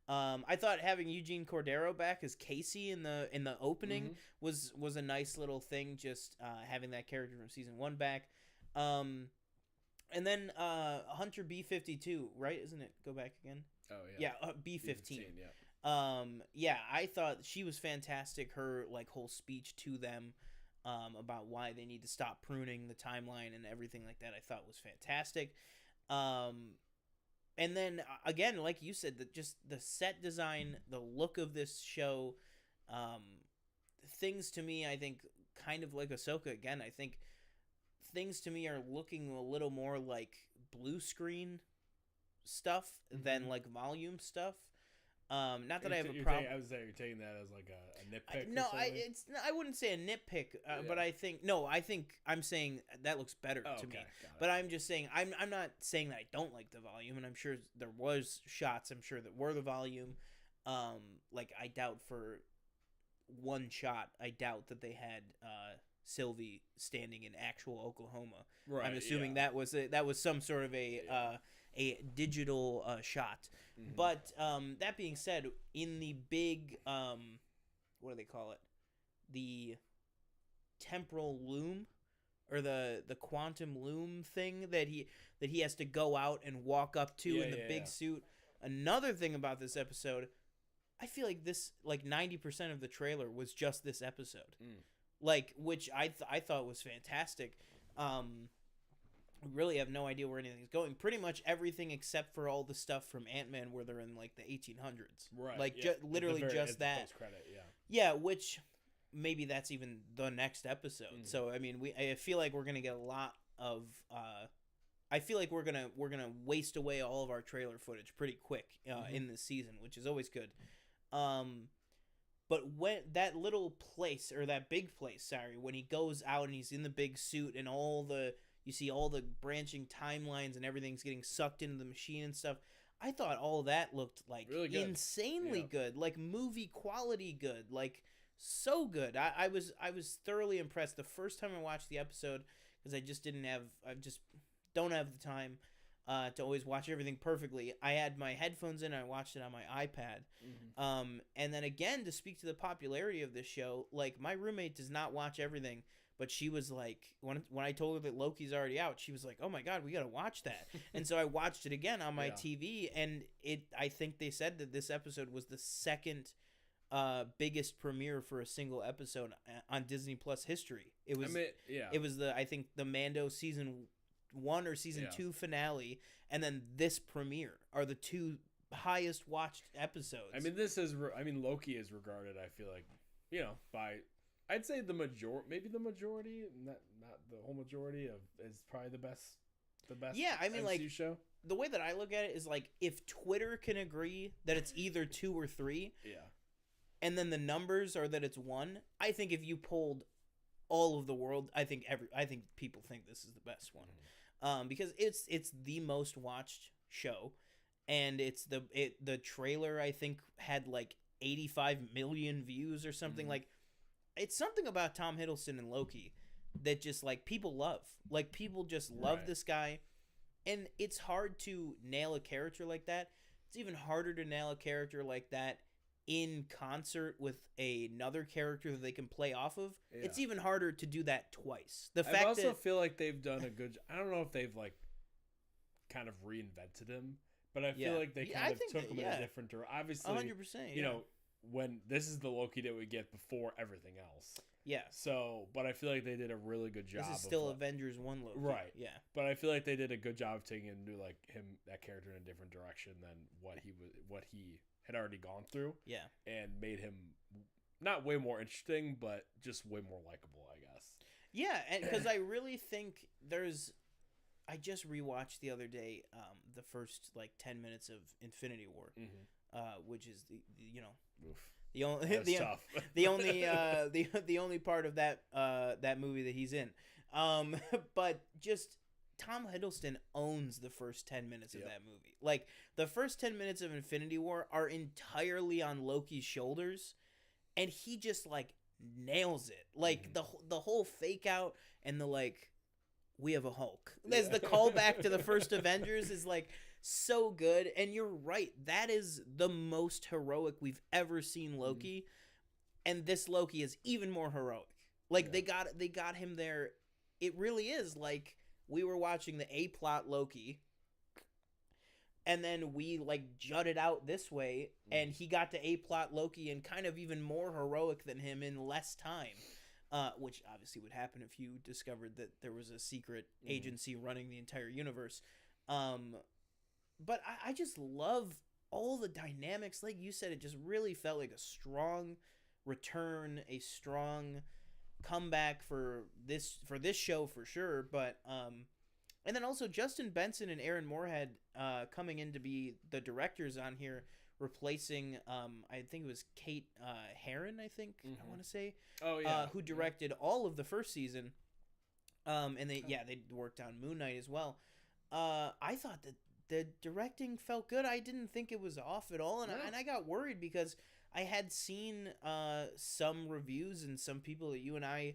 [SPEAKER 1] I thought having Eugene Cordero back as Casey in the opening was a nice little thing, just having that character from season 1 back. And then Hunter B-52, right? Isn't it? Go back again.
[SPEAKER 2] Oh yeah.
[SPEAKER 1] Yeah, B-15. I thought she was fantastic. Her whole speech to them about why they need to stop pruning the timeline and everything like that, I thought was fantastic. And then again, like you said, just the set design, the look of this show, things to me, I think, kind of like Ahsoka. Again, I think things to me are looking a little more like blue screen stuff than like volume stuff. Not that I have a problem.
[SPEAKER 2] I was saying you're taking that as like a nitpick.
[SPEAKER 1] I wouldn't say a nitpick, but I think I'm saying that looks better to me. But I'm just saying I'm not saying that I don't like the volume, and I'm sure there was shots I'm sure that were the volume. I doubt for one shot, I doubt that they had Sylvie standing in actual Oklahoma. Right. I'm assuming that was some sort of a digital shot. Mm-hmm. But that being said, in the big what do they call it? The temporal loom, or the quantum loom thing that he has to go out and walk up to in the big suit. Another thing about this episode, I feel like this 90% of the trailer was just this episode. Which I thought was fantastic. We really have no idea where anything's going. Pretty much everything except for all the stuff from Ant-Man where they're in like the 1800s.
[SPEAKER 2] Right.
[SPEAKER 1] Like literally just that.
[SPEAKER 2] Post-credit, yeah.
[SPEAKER 1] Yeah, which maybe that's even the next episode. Mm-hmm. So I mean, I feel like we're gonna get a lot of. I feel like we're gonna waste away all of our trailer footage pretty quick in this season, which is always good. But when that little place or that big place, sorry, when he goes out and he's in the big suit and you see all the branching timelines and everything's getting sucked into the machine and stuff. I thought all that looked like really good. Insanely good, like movie quality good, like so good. I was thoroughly impressed the first time I watched the episode because I just don't have the time to always watch everything perfectly. I had my headphones in and I watched it on my iPad. Mm-hmm. And then again, to speak to the popularity of this show, like my roommate does not watch everything, but she was like, when I told her that Loki's already out, she was like, oh my God, we got to watch that. And so I watched it again on my TV, and I think they said that this episode was the second biggest premiere for a single episode on Disney Plus history. It was, it was I think the Mando season 1 or season 2 finale, and then this premiere are the two highest watched episodes.
[SPEAKER 2] I mean, Loki is regarded, I feel like, by, I'd say maybe the majority, not the whole majority is probably the best.
[SPEAKER 1] Yeah, I mean,
[SPEAKER 2] MCU show.
[SPEAKER 1] The way that I look at it is like if Twitter can agree that it's either 2 or 3, and then the numbers are that it's 1. I think if you polled all of the world, I think people think this is the best one. Because it's the most watched show, and it's the trailer I think had like 85 million views or something. Like, it's something about Tom Hiddleston and Loki that just like people love. Like, people just love this guy, and it's hard to nail a character like that. It's even harder to nail a character like that in concert with another character that they can play off of. It's even harder to do that twice.
[SPEAKER 2] I also feel like they've done a good I don't know if they've like kind of reinvented him, but I feel like they kind of took him in a different direction. Obviously,
[SPEAKER 1] 100%.
[SPEAKER 2] When this is the Loki that we get before everything else.
[SPEAKER 1] Yeah.
[SPEAKER 2] So, but I feel like they did a really good job.
[SPEAKER 1] This is still Avengers 1 Loki.
[SPEAKER 2] Right.
[SPEAKER 1] Yeah.
[SPEAKER 2] But I feel like they did a good job of taking like that character in a different direction than what he had already gone through.
[SPEAKER 1] Yeah.
[SPEAKER 2] And made him not way more interesting, but just way more likable, I guess.
[SPEAKER 1] Yeah, and because I really think I just rewatched the other day the first like 10 minutes of Infinity War, which is the only part of that movie that he's in. But just Tom Hiddleston owns the first 10 minutes of that movie. Like, the first 10 minutes of Infinity War are entirely on Loki's shoulders, and he just like nails it. Like the whole fake out and the like, we have a Hulk. As the callback to the first Avengers is like so good. And you're right, that is the most heroic we've ever seen Loki, and this Loki is even more heroic. Like they got him there. It really is like we were watching the A-plot Loki, and then we like jutted out this way, and he got to A-plot Loki and kind of even more heroic than him in less time, which obviously would happen if you discovered that there was a secret agency running the entire universe. But I just love all the dynamics. Like you said, it just really felt like a strong return, a strong comeback for this show for sure. But and then also Justin Benson and Aaron Moorhead coming in to be the directors on here, replacing I think it was Kate Herron, I want to say, who directed all of the first season, and they worked on Moon Knight as well. I thought that the directing felt good. I didn't think it was off at all, and I got worried because I had seen some reviews and some people that you and I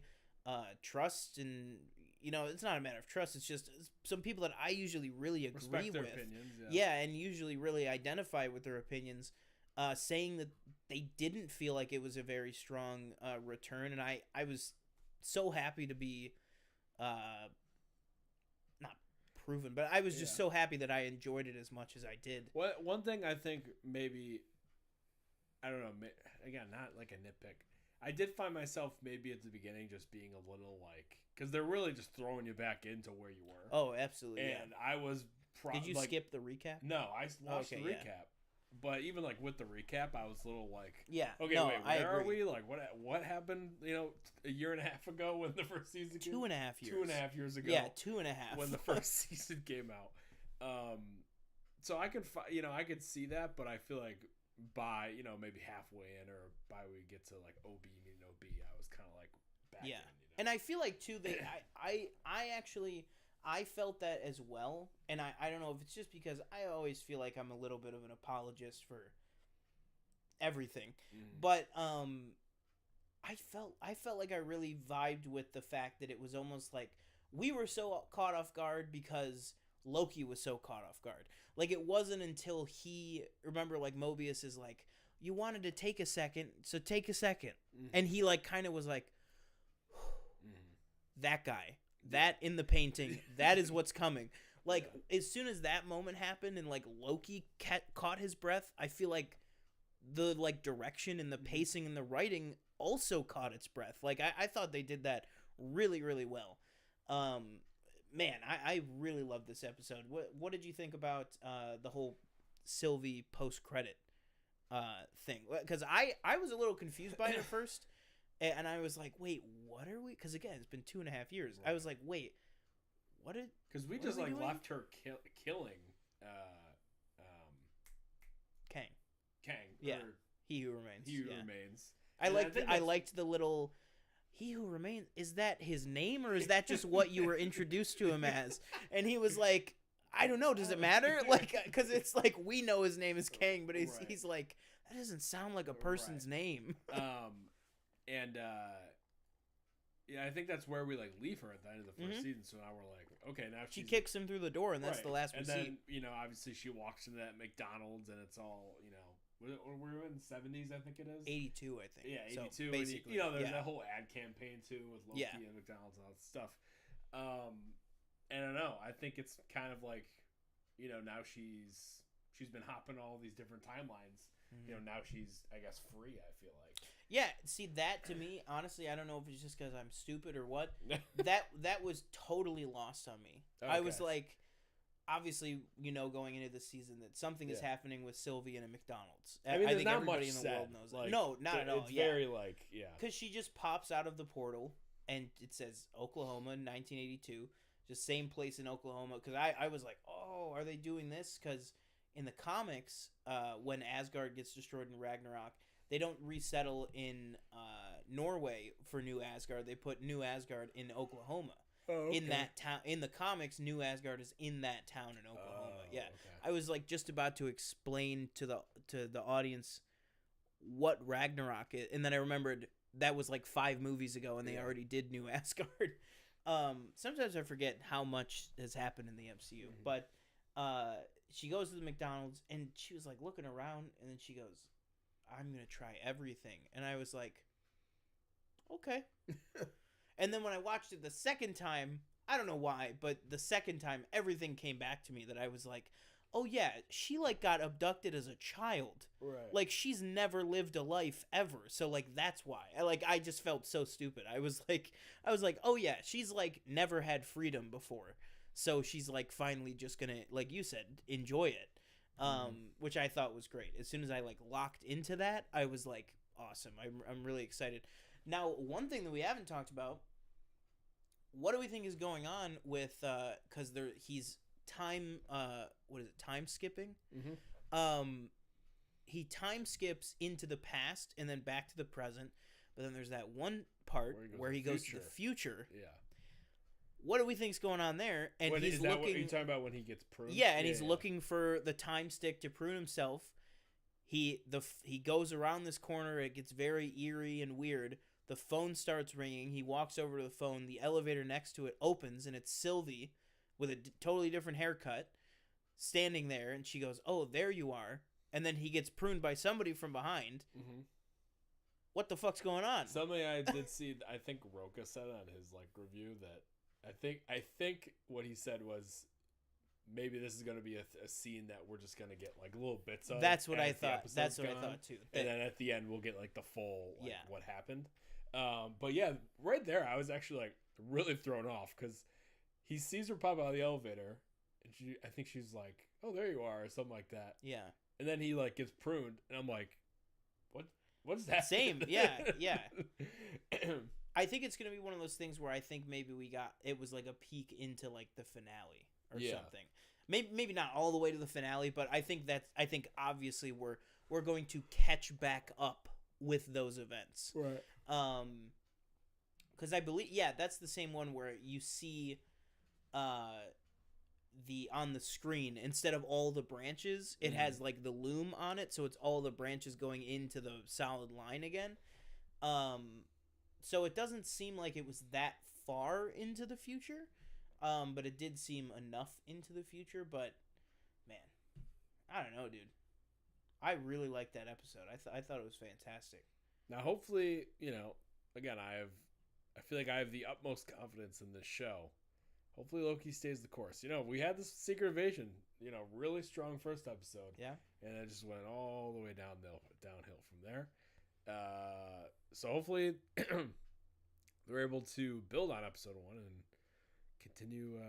[SPEAKER 1] trust, and it's not a matter of trust. It's just some people that I usually really agree
[SPEAKER 2] Respect their
[SPEAKER 1] with.
[SPEAKER 2] Opinions,
[SPEAKER 1] and usually really identify with their opinions, saying that they didn't feel like it was a very strong return, and I was so happy to be not proven, but I was just so happy that I enjoyed it as much as I did.
[SPEAKER 2] One thing I think maybe, I don't know, again, not like a nitpick, I did find myself maybe at the beginning just being a little like, because they're really just throwing you back into where you were.
[SPEAKER 1] Oh, absolutely.
[SPEAKER 2] And I was.
[SPEAKER 1] Did you skip the recap?
[SPEAKER 2] No, I watched the recap. But even like with the recap, I was a little like, okay, wait, where are we? Like, what happened? A year and a half ago when the first season came out?
[SPEAKER 1] 2.5 years.
[SPEAKER 2] 2.5 years ago.
[SPEAKER 1] Yeah, 2.5
[SPEAKER 2] when the first season came out. So I could, I could see that, but I feel like by maybe halfway in or by we get to like OB meeting OB, I was kind of like back in.
[SPEAKER 1] And I feel like too I felt that as well, and I don't know if it's just because I always feel like I'm a little bit of an apologist for everything, but I felt like I really vibed with the fact that it was almost like we were so caught off guard because Loki was so caught off guard. Like, it wasn't until remember, like, Mobius is like, you wanted to take a second, so take a second, and he like kind of was like, that guy. That in the painting, that is what's coming. Like, as soon as that moment happened and, like, Loki caught his breath, I feel like the, like, direction and the pacing and the writing also caught its breath. Like, I thought they did that really, really well. Man, I really loved this episode. What did you think about the whole Sylvie post-credit thing? Because I was a little confused by it at first. And I was like, wait, what are we? Because, again, it's been 2.5 years. Right. I was like, wait, what did...
[SPEAKER 2] Because we just, like, left her killing Kang.
[SPEAKER 1] Yeah. He Who Remains.
[SPEAKER 2] He Who Remains.
[SPEAKER 1] I liked the little... He Who Remains, is that his name, or is that just what you were introduced to him as? And he was like, I don't know, does it matter? Like, because it's like, we know his name is Kang, but he's like, that doesn't sound like a person's name.
[SPEAKER 2] And I think that's where we like leave her at the end of the first season. So now we're like, okay, now
[SPEAKER 1] she kicks him through the door, and that's the last we see.
[SPEAKER 2] And then obviously she walks into that McDonald's, and it's all we're in the 70s, I think it is
[SPEAKER 1] 82, I think.
[SPEAKER 2] Yeah, 82.
[SPEAKER 1] So basically,
[SPEAKER 2] there's that whole ad campaign too with Loki and McDonald's and all that stuff. And I don't know. I think it's kind of like, now she's been hopping all these different timelines. Now she's, I guess, free. I feel like.
[SPEAKER 1] Yeah, see, that to me, honestly, I don't know if it's just because I'm stupid or what. that was totally lost on me. Okay. I was like, obviously, going into the season that something is happening with Sylvie and a McDonald's.
[SPEAKER 2] I mean,
[SPEAKER 1] I think
[SPEAKER 2] not
[SPEAKER 1] everybody
[SPEAKER 2] much
[SPEAKER 1] in the world knows that.
[SPEAKER 2] Like,
[SPEAKER 1] no, not at all.
[SPEAKER 2] It's very like,
[SPEAKER 1] because she just pops out of the portal and it says Oklahoma, 1982, just same place in Oklahoma. Because I was like, oh, are they doing this? Because in the comics, when Asgard gets destroyed in Ragnarok, they don't resettle in Norway for New Asgard. They put New Asgard in Oklahoma.
[SPEAKER 2] Oh, okay.
[SPEAKER 1] In that town. In the comics, New Asgard is in that town in Oklahoma. Okay. I was like just about to explain to the audience what Ragnarok is, and then I remembered that was like 5 movies ago, and they already did New Asgard. Sometimes I forget how much has happened in the MCU, but she goes to the McDonald's, and she was like looking around, and then she goes, I'm going to try everything. And I was like, okay. And then when I watched it the second time, I don't know why, but the second time, everything came back to me that I was like, oh yeah, she like got abducted as a child.
[SPEAKER 2] Right.
[SPEAKER 1] Like, she's never lived a life ever. So like, that's why. I just felt so stupid. I was like, oh yeah, she's like never had freedom before. So she's like finally just going to, like you said, enjoy it. Which I thought was great. As soon as I like locked into that, I was like, awesome. I'm really excited. Now, one thing that we haven't talked about, what do we think is going on with because he's time time skipping? He time skips into the past and then back to the present, but then there's that one part where he goes to the future.
[SPEAKER 2] Yeah.
[SPEAKER 1] What do we think's going on there? And he's looking.
[SPEAKER 2] What, are you talking about when he gets pruned?
[SPEAKER 1] Yeah, and he's looking for the time stick to prune himself. He goes around this corner. It gets very eerie and weird. The phone starts ringing. He walks over to the phone. The elevator next to it opens, and it's Sylvie with a totally different haircut standing there. And she goes, "Oh, there you are." And then he gets pruned by somebody from behind. What the fuck's going on?
[SPEAKER 2] Something I did see. I think Roka said on his like review that. I think what he said was maybe this is going to be a scene that we're just going to get like little bits of.
[SPEAKER 1] That's what I thought. That's what I thought too.
[SPEAKER 2] And then at the end, we'll get like the full what happened. But yeah, right there, I was actually like really thrown off because he sees her pop out of the elevator, and I think she's like, "Oh, there you are," or something like that.
[SPEAKER 1] Yeah.
[SPEAKER 2] And then he like gets pruned, and I'm like, "What is that?"
[SPEAKER 1] Same. Yeah. Yeah. I think it's gonna be one of those things where I think maybe it was like a peek into like the finale or something. Maybe not all the way to the finale, but I think obviously we're going to catch back up with those events.
[SPEAKER 2] Right.
[SPEAKER 1] Because I believe that's the same one where you see on the screen, instead of all the branches, it has like the loom on it, so it's all the branches going into the solid line again. So it doesn't seem like it was that far into the future, but it did seem enough into the future. But man, I don't know, dude. I really liked that episode. I thought it was fantastic.
[SPEAKER 2] Now, hopefully, again, I feel like I have the utmost confidence in this show. Hopefully Loki stays the course. We had this Secret Invasion, really strong first episode.
[SPEAKER 1] Yeah.
[SPEAKER 2] And it just went all the way downhill from there. So hopefully they're able to build on episode 1 and continue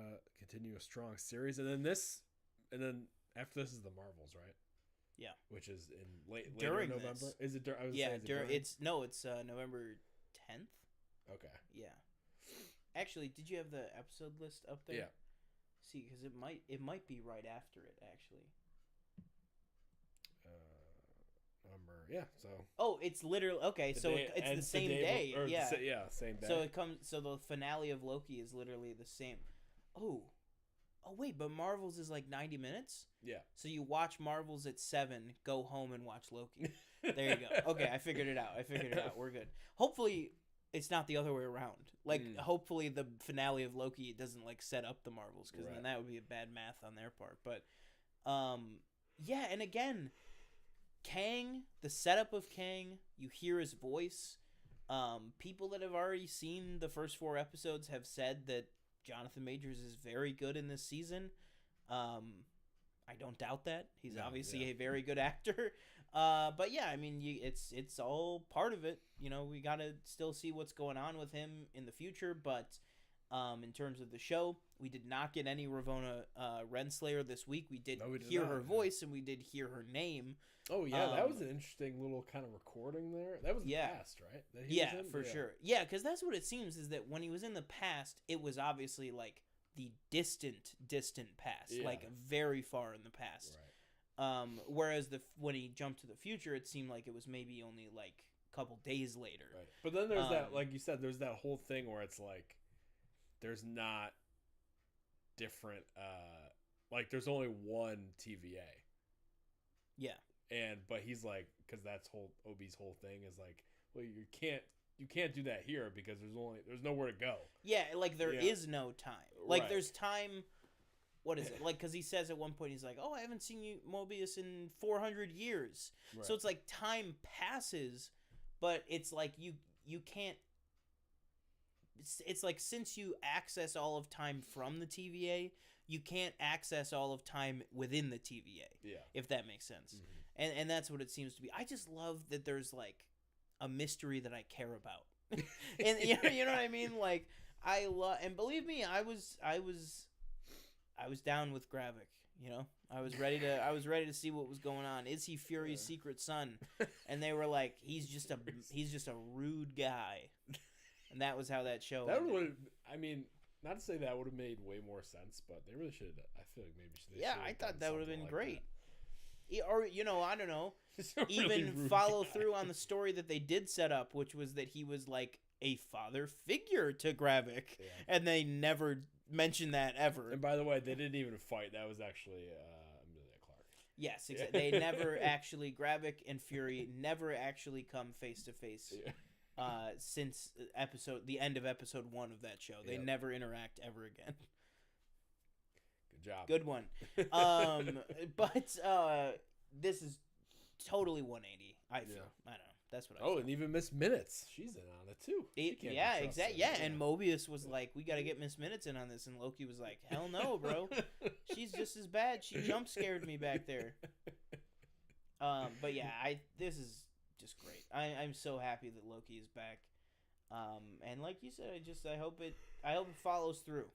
[SPEAKER 2] a strong series. And then after this is the Marvels, right?
[SPEAKER 1] Yeah.
[SPEAKER 2] Which is in later
[SPEAKER 1] during
[SPEAKER 2] November.
[SPEAKER 1] This.
[SPEAKER 2] Is it during?
[SPEAKER 1] It's November 10th.
[SPEAKER 2] Okay.
[SPEAKER 1] Yeah. Actually, did you have the episode list up there?
[SPEAKER 2] Yeah.
[SPEAKER 1] See, because it might be right after it, actually.
[SPEAKER 2] November, yeah. So.
[SPEAKER 1] Oh, it's literally okay. So it's the same day. Yeah.
[SPEAKER 2] Same day.
[SPEAKER 1] So it comes. So the finale of Loki is literally the same. Oh, wait, but Marvels is like 90 minutes.
[SPEAKER 2] Yeah.
[SPEAKER 1] So you watch Marvels at 7, go home and watch Loki. There you go. Okay, I figured it out. We're good. Hopefully, it's not the other way around. Like, hopefully the finale of Loki doesn't like set up the Marvels, because then that would be a bad math on their part. But, yeah, and again, Kang, the setup of Kang, you hear his voice. People that have already seen the first 4 episodes have said that Jonathan Majors is very good in this season. I don't doubt that. He's obviously a very good actor. But yeah, I mean, it's all part of it. We gotta still see what's going on with him in the future. But in terms of the show, we did not get any Ravonna Renslayer this week. We did hear her voice, and we did hear her name.
[SPEAKER 2] Oh yeah, that was an interesting little kind of recording there. That was the past, right?
[SPEAKER 1] For sure. Yeah, because that's what it seems, is that when he was in the past, it was obviously like the distant past, like very far in the past.
[SPEAKER 2] Right.
[SPEAKER 1] Whereas when he jumped to the future, it seemed like it was maybe only like a couple days later.
[SPEAKER 2] Right. But then there's that, like you said, there's that whole thing where it's like there's not different, like there's only one TVA.
[SPEAKER 1] Yeah.
[SPEAKER 2] But he's like, because that's Obi's whole thing is like, well, you can't do that here because there's nowhere to go. Yeah, like there is no time. Like there's time. What is it? Like, because he says at one point, he's like, "Oh, I haven't seen you, Mobius, in 400 years." Right. So it's like time passes, but it's like you can't. It's like, since you access all of time from the TVA, you can't access all of time within the TVA. Yeah. If that makes sense. Mm-hmm. And that's what it seems to be. I just love that there's like a mystery that I care about. And you know what I mean? Like, I love, and believe me, I was down with Gravik. I was ready to see what was going on. Is he Fury's secret son? And they were like, he's just a rude guy. And that was how that show ended. I mean, not to say that would have made way more sense, but they really should. I feel like maybe they should. Yeah, I thought that would have been like great. Or I don't know, even follow through on the story that they did set up, which was that he was like a father figure to Gravik, and they never mentioned that ever. And by the way, they didn't even fight. That was actually Emilia Clarke. Yes, exactly. They never actually, Gravik and Fury never actually come face to face. Since the end of episode 1 of that show. They never interact ever again. Good job. Good one. But this is totally 180, I feel. Yeah. I don't know.
[SPEAKER 1] That's what I
[SPEAKER 2] saw. And even Miss Minutes. She's in on it, too.
[SPEAKER 1] Yeah, exactly. Yeah, and Mobius was like, we got to get Miss Minutes in on this. And Loki was like, hell no, bro. She's just as bad. She jump scared me back there. But yeah, this is just great. I'm so happy that Loki is back. And like you said, I hope it follows through.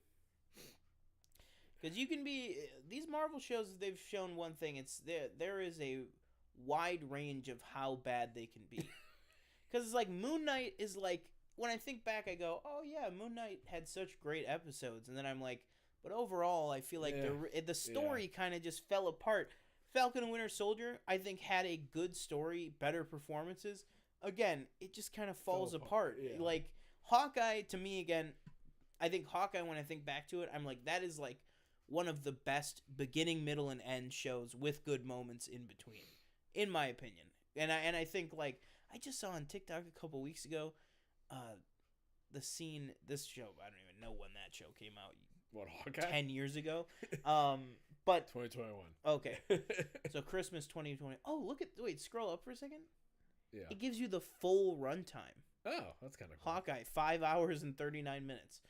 [SPEAKER 1] Because you can be these Marvel shows. They've shown one thing. It's there is a wide range of how bad they can be. Because it's like Moon Knight is like, when I think back, I go, oh yeah, Moon Knight had such great episodes, and then I'm like, but overall, I feel like the story kind of just fell apart. Falcon and Winter Soldier, I think, had a good story, better performances. Again, it just kind of falls apart.
[SPEAKER 2] Yeah.
[SPEAKER 1] Like Hawkeye, to me, again, I think Hawkeye, when I think back to it, I'm like, that is like one of the best beginning, middle, and end shows with good moments in between, in my opinion. And I think, like, I just saw on TikTok a couple weeks ago, the scene, this show, I don't even know when that show came out.
[SPEAKER 2] What, Hawkeye?
[SPEAKER 1] 10 years ago. But
[SPEAKER 2] 2021.
[SPEAKER 1] Okay. So Christmas 2020. Oh, wait, scroll up for a second.
[SPEAKER 2] Yeah.
[SPEAKER 1] It gives you the full runtime.
[SPEAKER 2] Oh, that's kind of cool.
[SPEAKER 1] Hawkeye, 5 hours and 39 minutes.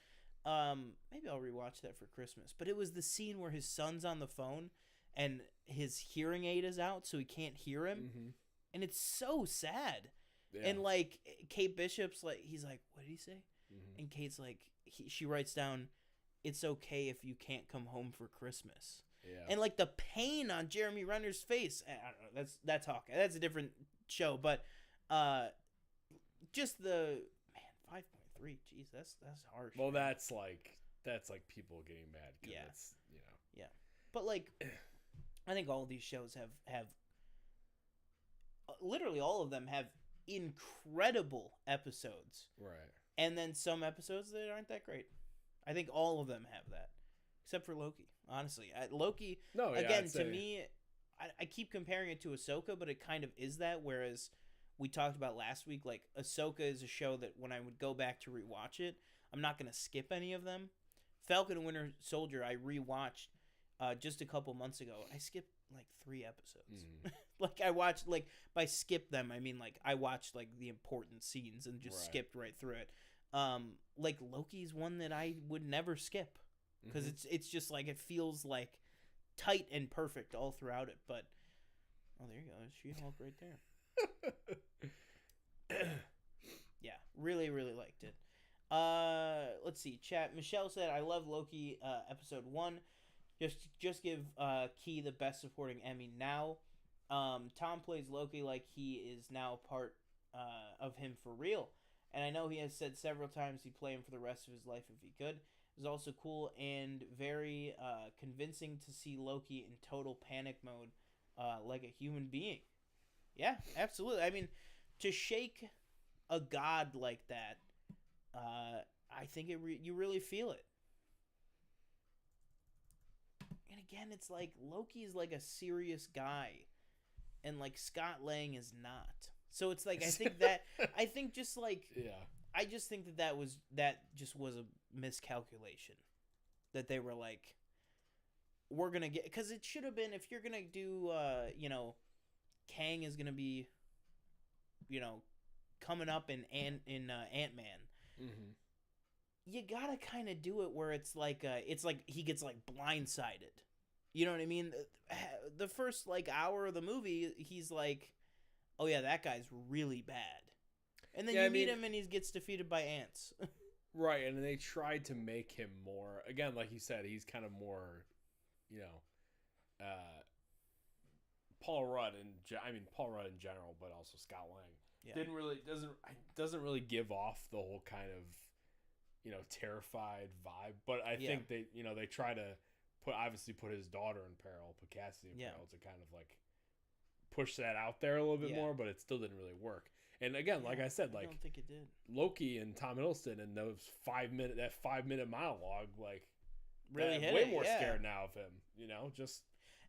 [SPEAKER 1] Maybe I'll rewatch that for Christmas. But it was the scene where his son's on the phone and his hearing aid is out, so he can't hear him.
[SPEAKER 2] Mm-hmm.
[SPEAKER 1] And it's so sad.
[SPEAKER 2] Yeah.
[SPEAKER 1] And like Kate Bishop's like, he's like, what did he say?
[SPEAKER 2] Mm-hmm.
[SPEAKER 1] And Kate's like, she writes down, it's okay if you can't come home for Christmas.
[SPEAKER 2] Yeah.
[SPEAKER 1] And like the pain on Jeremy Renner's face, I don't know. That's Hawkeye. That's a different show, but just the 5.3. Jeez, that's harsh.
[SPEAKER 2] Well, that's like people getting mad.
[SPEAKER 1] Yeah.
[SPEAKER 2] It's,
[SPEAKER 1] Yeah. But like, I think all of these shows have literally all of them have incredible episodes.
[SPEAKER 2] Right.
[SPEAKER 1] And then some episodes that aren't that great. I think all of them have that, except for Loki. Honestly, Loki.
[SPEAKER 2] No, yeah,
[SPEAKER 1] again, to me, I keep comparing it to Ahsoka, but it kind of is that. Whereas we talked about last week, like Ahsoka is a show that when I would go back to rewatch it, I'm not gonna skip any of them. Falcon and Winter Soldier, I rewatched just a couple months ago. I skipped like 3 episodes. Like I watched, like by skip them, I mean like I watched like the important scenes and just skipped right through it. Like Loki's one that I would never skip because it's just like it feels like tight and perfect all throughout it. But oh, there you go, She-Hulk right there. Yeah, really liked it. Let's see, chat. Michelle said, "I love Loki episode 1. Just give Key the best supporting Emmy now. Tom plays Loki like he is now part of him for real. And I know he has said several times he'd play him for the rest of his life if he could. It was also cool and very convincing to see Loki in total panic mode like a human being. Yeah, absolutely. I mean, to shake a god like that, I think you really feel it. And again, it's like Loki's like a serious guy, and like Scott Lang is not. So it's like I think just like I just think that just was a miscalculation. That they were like, we're gonna get, because it should have been, if you're gonna do Kang is gonna be, coming up in Ant-Man. You gotta kind of do it where it's like he gets like blindsided. You know what I mean? The first like hour of the movie, he's like, oh yeah, that guy's really bad. And then you meet him and he gets defeated by ants.
[SPEAKER 2] Right, and they tried to make him more, again, like you said, he's kind of more, Paul Rudd in general, but also Scott Lang. Doesn't really give off the whole kind of, terrified vibe, but I think they try to put his daughter in peril, put Cassidy in peril to kind of like push that out there a little bit more, but it still didn't really work. And again, like I said, I don't
[SPEAKER 1] think it did.
[SPEAKER 2] Loki and Tom Hiddleston and those 5-minute monologue, like
[SPEAKER 1] really hit
[SPEAKER 2] way
[SPEAKER 1] it,
[SPEAKER 2] more scared now of him, just.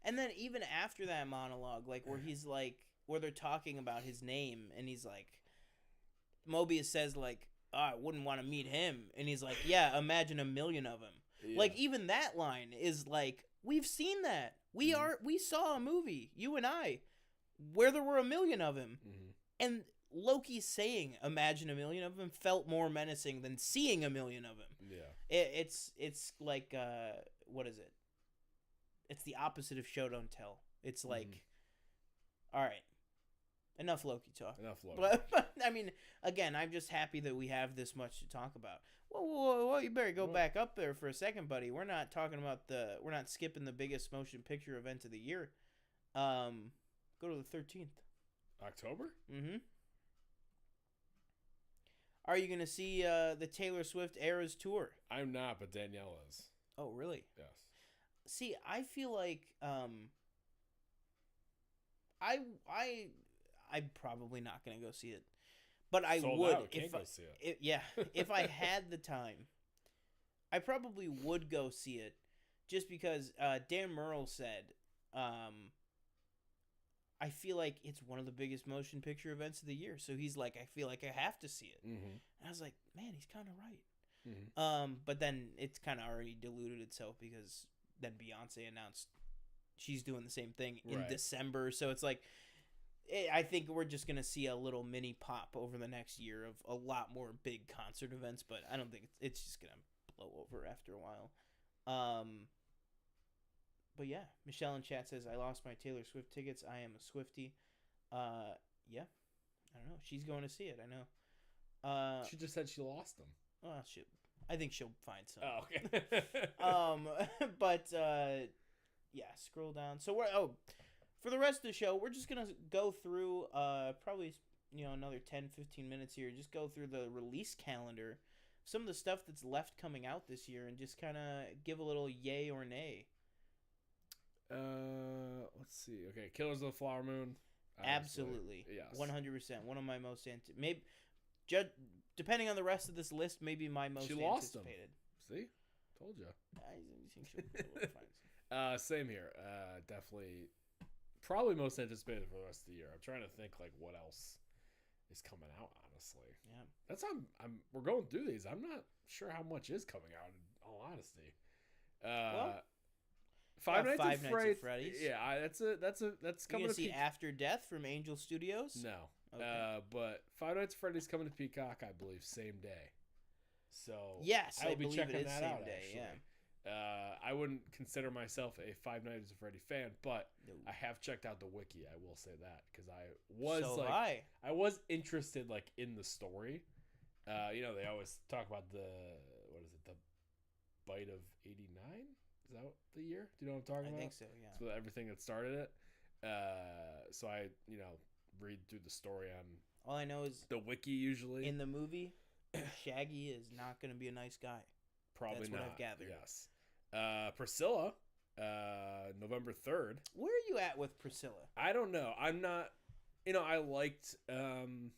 [SPEAKER 2] And
[SPEAKER 1] then even after that monologue, like where he's like, where they're talking about his name, and he's like, Mobius says like, oh, I wouldn't want to meet him, and he's like, yeah, imagine 1 million of him. Yeah. Like even that line is like, we've seen that. We saw a movie, you and I, where there were 1 million of him, and Loki saying "Imagine a million of them" felt more menacing than seeing a million of him.
[SPEAKER 2] Yeah.
[SPEAKER 1] It's like what is it? It's the opposite of show don't tell. It's like, all right, enough Loki talk.
[SPEAKER 2] Enough Loki.
[SPEAKER 1] But I mean, again, I'm just happy that we have this much to talk about. Whoa, you better go back up there for a second, buddy. We're not talking about we're not skipping the biggest motion picture event of the year. Go to the 13th.
[SPEAKER 2] October?
[SPEAKER 1] Mm-hmm. Are you going to see the Taylor Swift Eras Tour? I'm
[SPEAKER 2] not, but Danielle is.
[SPEAKER 1] Oh, really?
[SPEAKER 2] Yes.
[SPEAKER 1] See, I feel like I'm probably not going to go see it. But I would if I had the time. I probably would go see it just because Dan Murrell said I feel like it's one of the biggest motion picture events of the year. So he's like, I feel like I have to see it.
[SPEAKER 2] Mm-hmm.
[SPEAKER 1] And I was like, man, he's kind of right.
[SPEAKER 2] Mm-hmm.
[SPEAKER 1] But then it's kind of already diluted itself because then Beyonce announced she's doing the same thing in December. So it's like, I think we're just going to see a little mini pop over the next year of a lot more big concert events, but I don't think it's just going to blow over after a while. But yeah, Michelle in chat says, I lost my Taylor Swift tickets. I am a Swiftie. Yeah, I don't know. She's going to see it. I know.
[SPEAKER 2] She just said she lost them.
[SPEAKER 1] Oh, I think she'll find some.
[SPEAKER 2] Oh, okay.
[SPEAKER 1] But yeah, scroll down. So for the rest of the show, we're just going to go through probably, another 10, 15 minutes here. Just go through the release calendar, some of the stuff that's left coming out this year, and just kind of give a little yay or nay.
[SPEAKER 2] Let's see. Okay, Killers of the Flower Moon.
[SPEAKER 1] Absolutely.
[SPEAKER 2] Yes.
[SPEAKER 1] 100%. One of my most depending on the rest of this list, maybe my most
[SPEAKER 2] anticipated. Lost them. See? Told you. Same here. Definitely probably most anticipated for the rest of the year. I'm trying to think like what else is coming out, honestly.
[SPEAKER 1] Yeah.
[SPEAKER 2] That's we're going through these. I'm not sure how much is coming out in all honesty. Five Nights at Freddy's. Yeah, that's coming to
[SPEAKER 1] see After Death from Angel Studios?
[SPEAKER 2] No.
[SPEAKER 1] Okay.
[SPEAKER 2] But Five Nights at Freddy's coming to Peacock, I believe, same day. So
[SPEAKER 1] yes,
[SPEAKER 2] I will be
[SPEAKER 1] believe
[SPEAKER 2] checking
[SPEAKER 1] it is
[SPEAKER 2] that
[SPEAKER 1] same
[SPEAKER 2] out.
[SPEAKER 1] Day,
[SPEAKER 2] actually,
[SPEAKER 1] yeah.
[SPEAKER 2] I wouldn't consider myself a Five Nights at Freddy fan, but
[SPEAKER 1] No.
[SPEAKER 2] I have checked out the wiki. I will say that because I was interested like in the story. They always talk about the Bite of '89. Is that the year? Do you know what I'm talking about?
[SPEAKER 1] I think so, yeah.
[SPEAKER 2] So everything that started it. So I, read through the story on.
[SPEAKER 1] All I know is
[SPEAKER 2] the wiki usually
[SPEAKER 1] in the movie, Shaggy is not going to be a nice guy.
[SPEAKER 2] Probably
[SPEAKER 1] That's
[SPEAKER 2] not.
[SPEAKER 1] what I've gathered.
[SPEAKER 2] Yes. Priscilla, November 3rd.
[SPEAKER 1] Where are you at with Priscilla?
[SPEAKER 2] I don't know. I'm not. I liked
[SPEAKER 1] Elvis.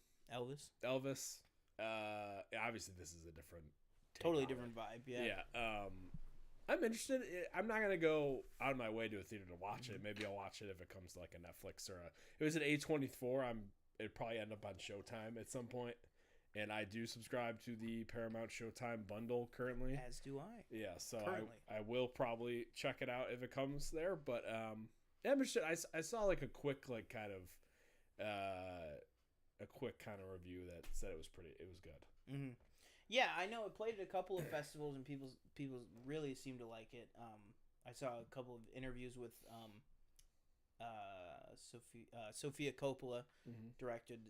[SPEAKER 2] Obviously, this is a different.
[SPEAKER 1] Totally different vibe. Yeah.
[SPEAKER 2] Yeah. I'm interested. I'm not gonna go out of my way to a theater to watch it. Maybe I'll watch it if it comes to like a Netflix or it was an A24. It'd probably end up on Showtime at some point. And I do subscribe to the Paramount Showtime bundle currently.
[SPEAKER 1] As do I.
[SPEAKER 2] Yeah, so I will probably check it out if it comes there. But I'm interested. I saw like a quick kind of review that said it was good.
[SPEAKER 1] Mm-hmm. Yeah, I know it played at a couple of festivals and people really seemed to like it. I saw a couple of interviews with Sofia Coppola, directed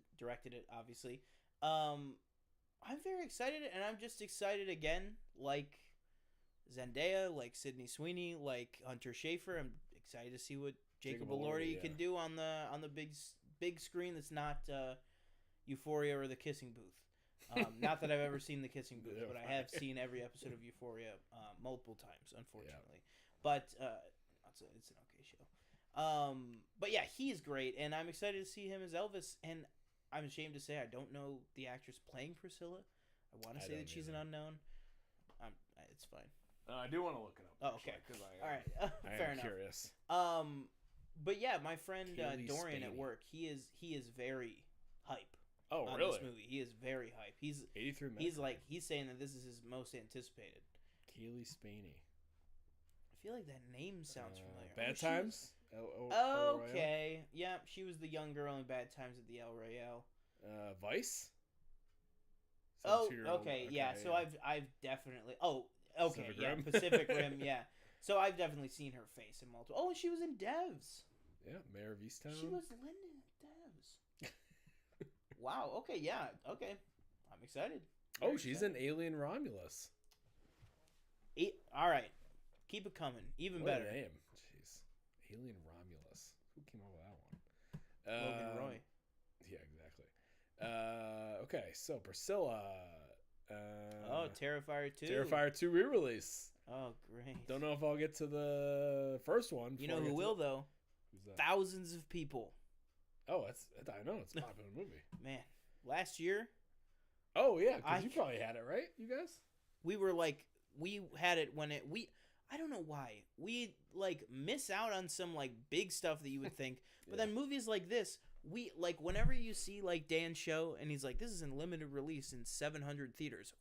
[SPEAKER 1] it obviously. I'm very excited, and I'm just excited again, like Zendaya, like Sydney Sweeney, like Hunter Schafer. I'm excited to see what Jacob Elordi can do on the big screen that's not Euphoria or The Kissing Booth. Not that I've ever seen The Kissing Booth, but I have seen every episode of Euphoria multiple times, unfortunately. Yeah. But it's an okay show. But yeah, he's great, and I'm excited to see him as Elvis. And I'm ashamed to say I don't know the actress playing Priscilla. I want to say that she's an unknown. It's fine.
[SPEAKER 2] I do want to look it up.
[SPEAKER 1] Oh, okay. All right. Fair enough.
[SPEAKER 2] Curious.
[SPEAKER 1] But yeah, my friend Dorian at work, he is very hype.
[SPEAKER 2] Oh,
[SPEAKER 1] on
[SPEAKER 2] really?
[SPEAKER 1] This movie, he is very hype. He's
[SPEAKER 2] 83 minutes.
[SPEAKER 1] He's saying that this is his most anticipated.
[SPEAKER 2] Keely Spaney.
[SPEAKER 1] I feel like that name sounds familiar.
[SPEAKER 2] Bad Times.
[SPEAKER 1] Okay, yeah, she was the young girl in Bad Times at the El Royale.
[SPEAKER 2] Vice.
[SPEAKER 1] Oh, okay, yeah. So I've definitely. Oh, okay,
[SPEAKER 2] Pacific
[SPEAKER 1] yeah,
[SPEAKER 2] Rim.
[SPEAKER 1] Pacific Rim, yeah. So I've definitely seen her face in multiple. Oh, and she was in Devs.
[SPEAKER 2] Yeah, Mayor of Easttown.
[SPEAKER 1] She was Lyndon in Devs. Wow. Okay. Yeah. Okay. I'm excited.
[SPEAKER 2] She's in Alien Romulus.
[SPEAKER 1] All right. Keep it coming. Even
[SPEAKER 2] What
[SPEAKER 1] better.
[SPEAKER 2] a name. Jeez. Alien Romulus. Who came up with that one?
[SPEAKER 1] Logan Roy.
[SPEAKER 2] Yeah, exactly. Okay, so Priscilla.
[SPEAKER 1] Terrifier 2.
[SPEAKER 2] Terrifier 2 re-release.
[SPEAKER 1] Oh, great.
[SPEAKER 2] Don't know if I'll get to the first one.
[SPEAKER 1] You know who will, though?
[SPEAKER 2] Who's that?
[SPEAKER 1] Thousands of people.
[SPEAKER 2] Oh, I know. It's a popular movie.
[SPEAKER 1] Man, last year.
[SPEAKER 2] Oh, yeah, because you probably had it, right, you guys?
[SPEAKER 1] We had it when I don't know why. We, miss out on some, big stuff that you would think. But then movies like this, whenever you see, Dan's show, and he's like, this is in limited release in 700 theaters.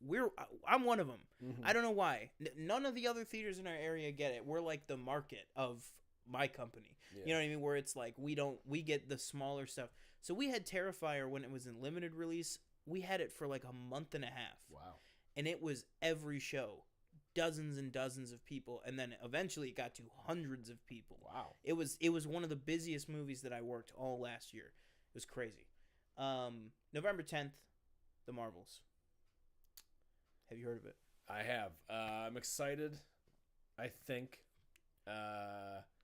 [SPEAKER 1] I'm one of them. Mm-hmm. I don't know why. None of the other theaters in our area get it. We're, the market of my company. Yeah. You know what I mean? Where it's, we get the smaller stuff. So we had Terrifier when it was in limited release. We had it for, a month and a half.
[SPEAKER 2] Wow.
[SPEAKER 1] And it was every show. Dozens and dozens of people, and then eventually it got to hundreds of people.
[SPEAKER 2] Wow.
[SPEAKER 1] It was one of the busiest movies that I worked all last year. It was crazy. November 10th, The Marvels. Have you heard of it?
[SPEAKER 2] I have. I'm excited. I think.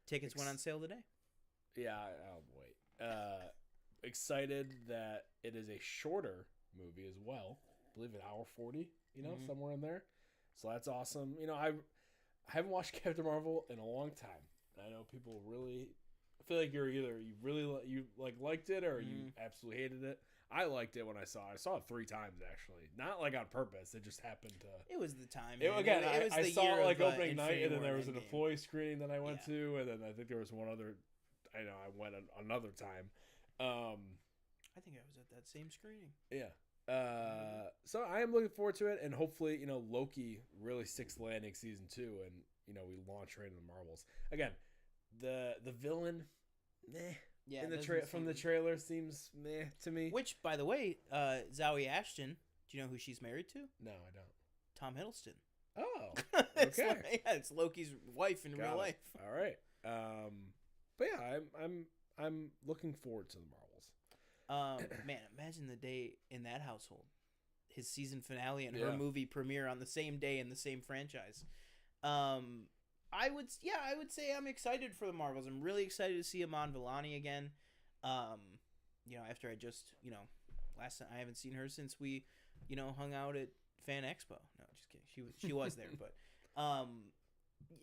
[SPEAKER 1] Tickets went on sale today.
[SPEAKER 2] Yeah, I'll wait. Excited that it is a shorter movie as well. I believe an hour 40, somewhere in there. So that's awesome. I haven't watched Captain Marvel in a long time. I know people really I feel like you liked it or you absolutely hated it. I liked it when I saw it. I saw it 3 times actually. Not on purpose. It just happened to.
[SPEAKER 1] It was the time.
[SPEAKER 2] I saw it opening night, and then there was an employee screening that I went to, and then I think there was one other. I went another time.
[SPEAKER 1] I think I was at that same screening.
[SPEAKER 2] Yeah. So I am looking forward to it, and hopefully, Loki really sticks the landing season 2, and we launch right into the Marvels again. The villain, meh. Yeah, from the trailer seems meh to me.
[SPEAKER 1] Which, by the way, Zoe Ashton, do you know who she's married to?
[SPEAKER 2] No, I don't.
[SPEAKER 1] Tom Hiddleston.
[SPEAKER 2] Oh, okay.
[SPEAKER 1] It's Loki's wife in real life.
[SPEAKER 2] All right. But yeah, I'm looking forward to the Marvels.
[SPEAKER 1] Man, imagine the day in that household. His season finale and her movie premiere on the same day in the same franchise. I would say I'm excited for the Marvels. I'm really excited to see Iman Vellani again. After I just, last time I haven't seen her since we, hung out at Fan Expo. No, just kidding. She was there, but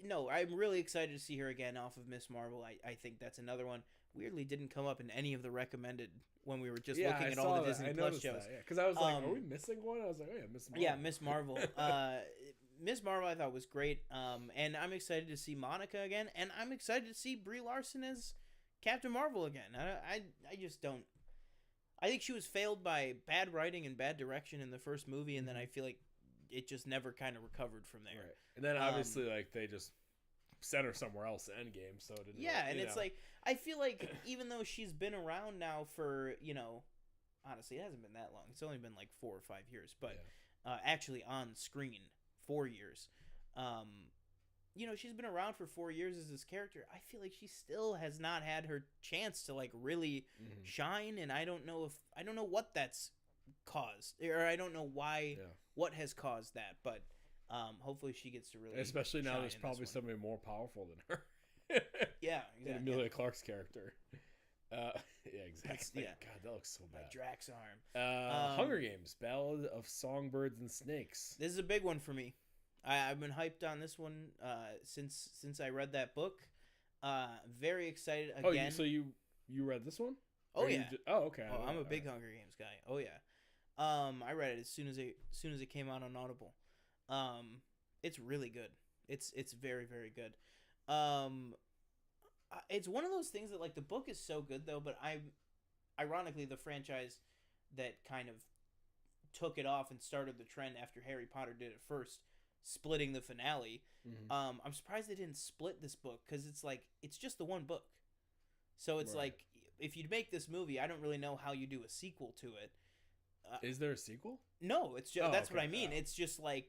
[SPEAKER 1] no, I'm really excited to see her again off of Miss Marvel. I think that's another one. Weirdly didn't come up in any of the recommended when we were just looking at all the Disney Plus shows.
[SPEAKER 2] Because I was like, are we missing one? I was like, oh yeah, Miss Marvel.
[SPEAKER 1] Yeah, Miss Marvel. Miss Marvel I thought was great. And I'm excited to see Monica again. And I'm excited to see Brie Larson as Captain Marvel again. I just don't. I think she was failed by bad writing and bad direction in the first movie. And then I feel like it just never kind of recovered from there. Right.
[SPEAKER 2] And then obviously they just sent her somewhere else in Endgame, so it didn't.
[SPEAKER 1] Yeah, and it's like I feel like even though she's been around now for honestly it hasn't been that long. It's only been 4 or 5 years, but actually on screen 4 years. She's been around for 4 years as this character. I feel like she still has not had her chance to really shine, and I don't know what that's caused, or I don't know why what has caused that, but. Hopefully she gets to really.
[SPEAKER 2] Especially now, there's probably somebody more powerful than her.
[SPEAKER 1] Yeah, exactly.
[SPEAKER 2] Emilia Clarke's character. Yeah, exactly. God, that looks so bad.
[SPEAKER 1] Like Drax's arm.
[SPEAKER 2] Hunger Games: Ballad of Songbirds and Snakes.
[SPEAKER 1] This is a big one for me. I've been hyped on this one since I read that book. Very excited again.
[SPEAKER 2] So you read this one?
[SPEAKER 1] Oh yeah.
[SPEAKER 2] Okay.
[SPEAKER 1] I'm a big Hunger Games guy. Oh yeah. I read it as soon as it came out on Audible. It's really good. It's very, very good. It's one of those things that the book is so good though, but ironically the franchise that kind of took it off and started the trend after Harry Potter did it first, splitting the finale. I'm surprised they didn't split this book because it's just the one book. So it's if you'd make this movie, I don't really know how you do a sequel to it.
[SPEAKER 2] Is there a sequel?
[SPEAKER 1] No, it's just that's
[SPEAKER 2] okay.
[SPEAKER 1] what I mean. It's just like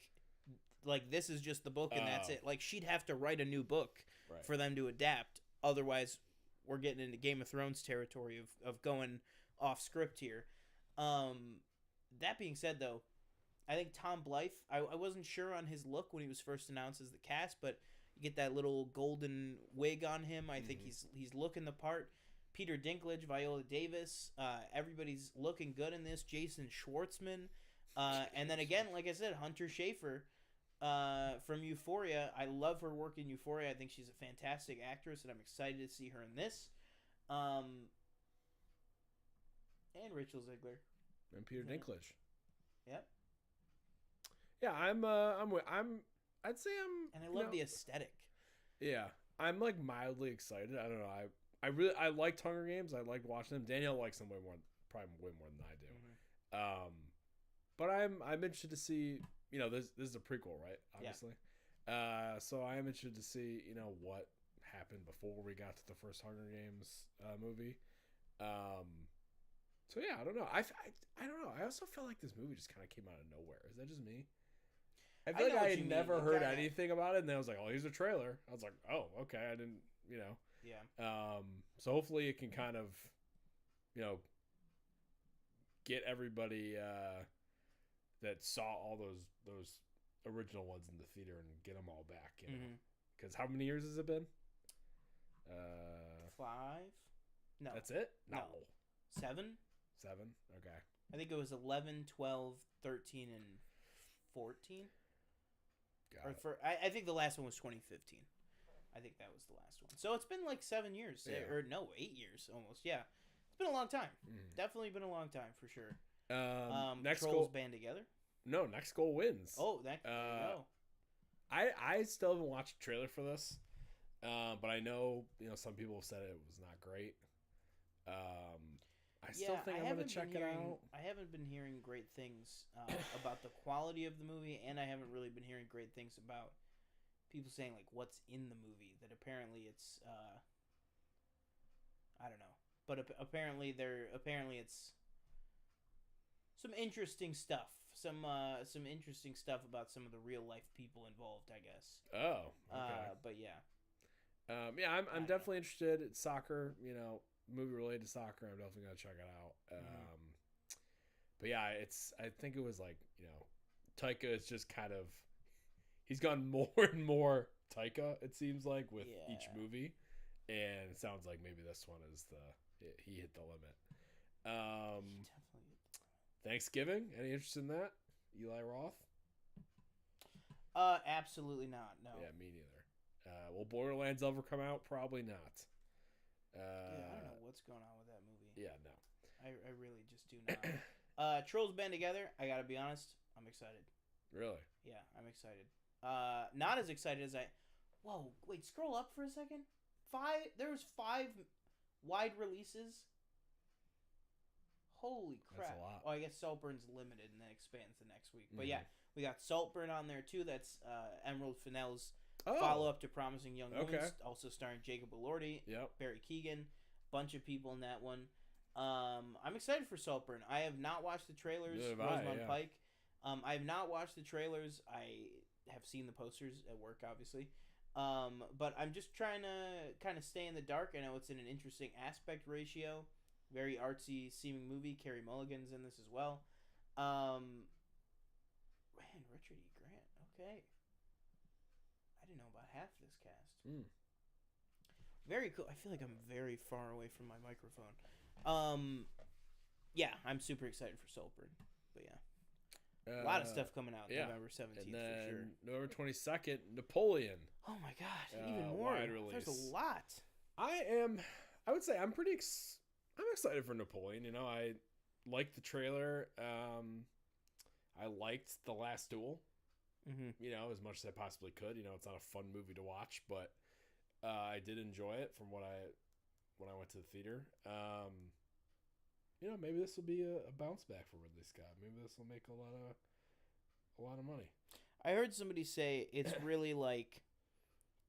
[SPEAKER 1] this is just the book and that's it. Like she'd have to write a new book for them to adapt. Otherwise, we're getting into Game of Thrones territory of going off script here. That being said, though, I think Tom Blythe, I wasn't sure on his look when he was first announced as the cast, but you get that little golden wig on him. I think he's looking the part. Peter Dinklage, Viola Davis, everybody's looking good in this. Jason Schwartzman. And then again, like I said, Hunter Schafer from Euphoria. I love her work in Euphoria. I think she's a fantastic actress, and I'm excited to see her in this. And Rachel Zegler.
[SPEAKER 2] And Peter Dinklage.
[SPEAKER 1] Yep.
[SPEAKER 2] Yeah, I'd say I'm.
[SPEAKER 1] And I love the aesthetic.
[SPEAKER 2] Yeah, I'm like mildly excited. I don't know. I liked Hunger Games. I liked watching them. Danielle likes them probably way more than I do.
[SPEAKER 1] Mm-hmm.
[SPEAKER 2] But I'm interested to see. This is a prequel, right? Obviously. Yeah. So I am interested to see what happened before we got to the first Hunger Games movie. So yeah, I don't know. I don't know. I also felt like this movie just kind of came out of nowhere. Is that just me? I feel like I had never heard anything about it, and then I was like, "Oh, here's a trailer." I was like, "Oh, okay." I didn't,
[SPEAKER 1] Yeah.
[SPEAKER 2] So hopefully it can kind of, get everybody that saw all those original ones in the theater and get them all back. Because how many years has it been?
[SPEAKER 1] 5? No.
[SPEAKER 2] That's it? No.
[SPEAKER 1] 7?
[SPEAKER 2] 7? Okay.
[SPEAKER 1] I think it was 11, 12, 13, and 14. I think the last one was 2015. I think that was the last one. So it's been like 7 years.
[SPEAKER 2] Yeah.
[SPEAKER 1] Or no, 8 years almost. Yeah. It's been a long time. Definitely been a long time for sure.
[SPEAKER 2] Next
[SPEAKER 1] Trolls
[SPEAKER 2] goal
[SPEAKER 1] band together?
[SPEAKER 2] No, next goal wins.
[SPEAKER 1] Oh, that no.
[SPEAKER 2] I still haven't watched a trailer for this. But I know, some people have said it was not great. I still think I'm going to check it out.
[SPEAKER 1] I haven't been hearing great things about the quality of the movie, and I haven't really been hearing great things about people saying like what's in the movie. That apparently it's I don't know, but apparently it's some interesting stuff. Some interesting stuff about some of the real life people involved, I guess.
[SPEAKER 2] Oh, okay.
[SPEAKER 1] But yeah.
[SPEAKER 2] Yeah, I'm definitely interested. It's soccer, movie related to soccer. I'm definitely gonna check it out. But yeah, I think it was like Taika is just kind of he's gone more and more Taika. It seems like with each movie, and it sounds like maybe this one is he hit the limit.
[SPEAKER 1] Definitely.
[SPEAKER 2] Thanksgiving. Any interest in that? Eli Roth?
[SPEAKER 1] Absolutely not. No.
[SPEAKER 2] Yeah, me neither. Will Borderlands ever come out? Probably not.
[SPEAKER 1] I don't know what's going on with that movie.
[SPEAKER 2] Yeah, no.
[SPEAKER 1] I really just do not. Trolls Band Together, I gotta be honest, I'm excited.
[SPEAKER 2] Really?
[SPEAKER 1] Yeah, I'm excited. Not as excited as Whoa, wait, scroll up for a second. There was 5 wide releases. Holy crap.
[SPEAKER 2] That's a lot.
[SPEAKER 1] Oh, I guess Saltburn's limited and then expands the next week. But yeah, we got Saltburn on there too. That's Emerald Fennell's follow-up to Promising Young Woman, also starring Jacob Elordi, Barry Keoghan, bunch of people in that one. I'm excited for Saltburn. I have not watched the trailers. Rosamund Pike. I have not watched the trailers. I have seen the posters at work, obviously. But I'm just trying to kind of stay in the dark. I know it's in an interesting aspect ratio. Very artsy seeming movie. Carey Mulligan's in this as well. Richard E. Grant. Okay. I didn't know about half this cast. Very cool. I feel like I'm very far away from my microphone. Yeah, I'm super excited for Saltburn. But yeah. A lot of stuff coming out November 17th
[SPEAKER 2] and then
[SPEAKER 1] for sure.
[SPEAKER 2] November 22nd, Napoleon.
[SPEAKER 1] Oh my god, even more.
[SPEAKER 2] Wide release.
[SPEAKER 1] There's a lot.
[SPEAKER 2] I would say I'm excited for Napoleon. I liked the trailer. I liked The Last Duel. As much as I possibly could. It's not a fun movie to watch, but I did enjoy it from when I went to the theater. Maybe this will be a bounce back for Ridley Scott. Maybe this will make a lot of money.
[SPEAKER 1] I heard somebody say it's really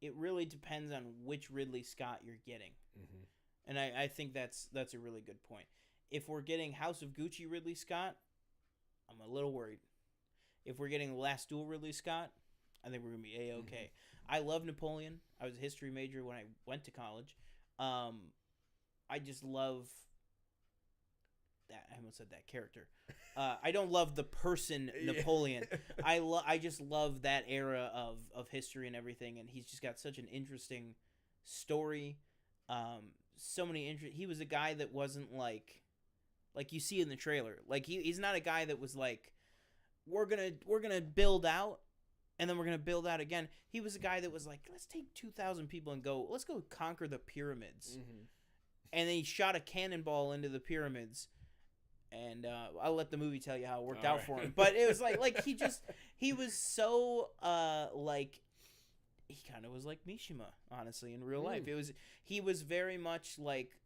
[SPEAKER 1] it really depends on which Ridley Scott you're getting. And I think that's a really good point. If we're getting House of Gucci Ridley Scott, I'm a little worried. If we're getting The Last Duel Ridley Scott, I think we're going to be A-okay. I love Napoleon. I was a history major when I went to college. I just love that. I almost said that character. I don't love the person Napoleon. I just love that era of history and everything, and he's just got such an interesting story. So many he was a guy that wasn't like you see in the trailer. Like he's not a guy that was like, we're gonna build out and then we're gonna build out again. He was a guy that was like, let's take 2,000 people and let's go conquer the pyramids. And then he shot a cannonball into the pyramids. And I'll let the movie tell you how it worked out for him. But it was like he was so like, he kind of was like Mishima, honestly, in real life. He was very much like,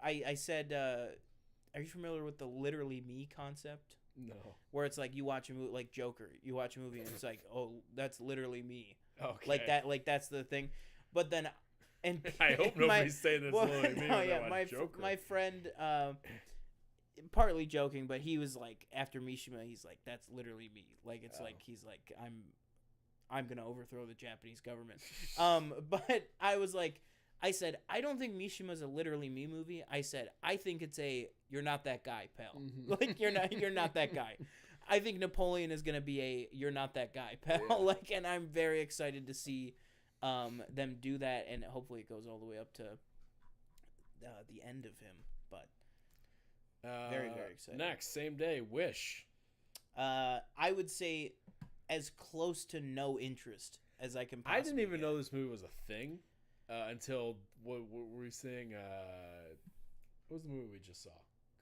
[SPEAKER 1] I said, are you familiar with the literally me concept?
[SPEAKER 2] No.
[SPEAKER 1] Where it's like you watch a movie like Joker, you watch a movie and it's like, oh, that's literally me.
[SPEAKER 2] Okay.
[SPEAKER 1] Like that's the thing. But then, and
[SPEAKER 2] I hope nobody's saying that's literally me.
[SPEAKER 1] No, yeah, my friend, partly joking, but he was like, after Mishima, he's like, that's literally me. Like it's like he's like, I'm gonna overthrow the Japanese government. But I said, I don't think Mishima's a literally me movie. I said, I think it's a you're not that guy, pal. Like you're not that guy. I think Napoleon is gonna be a you're not that guy, pal. Yeah. Like, and I'm very excited to see them do that, and hopefully it goes all the way up to the end of him. But very, very excited.
[SPEAKER 2] Next, same day, Wish.
[SPEAKER 1] I would say as close to no interest as I can possibly
[SPEAKER 2] I didn't even
[SPEAKER 1] get.
[SPEAKER 2] know this movie was a thing until what were we saying? What was the movie we just saw?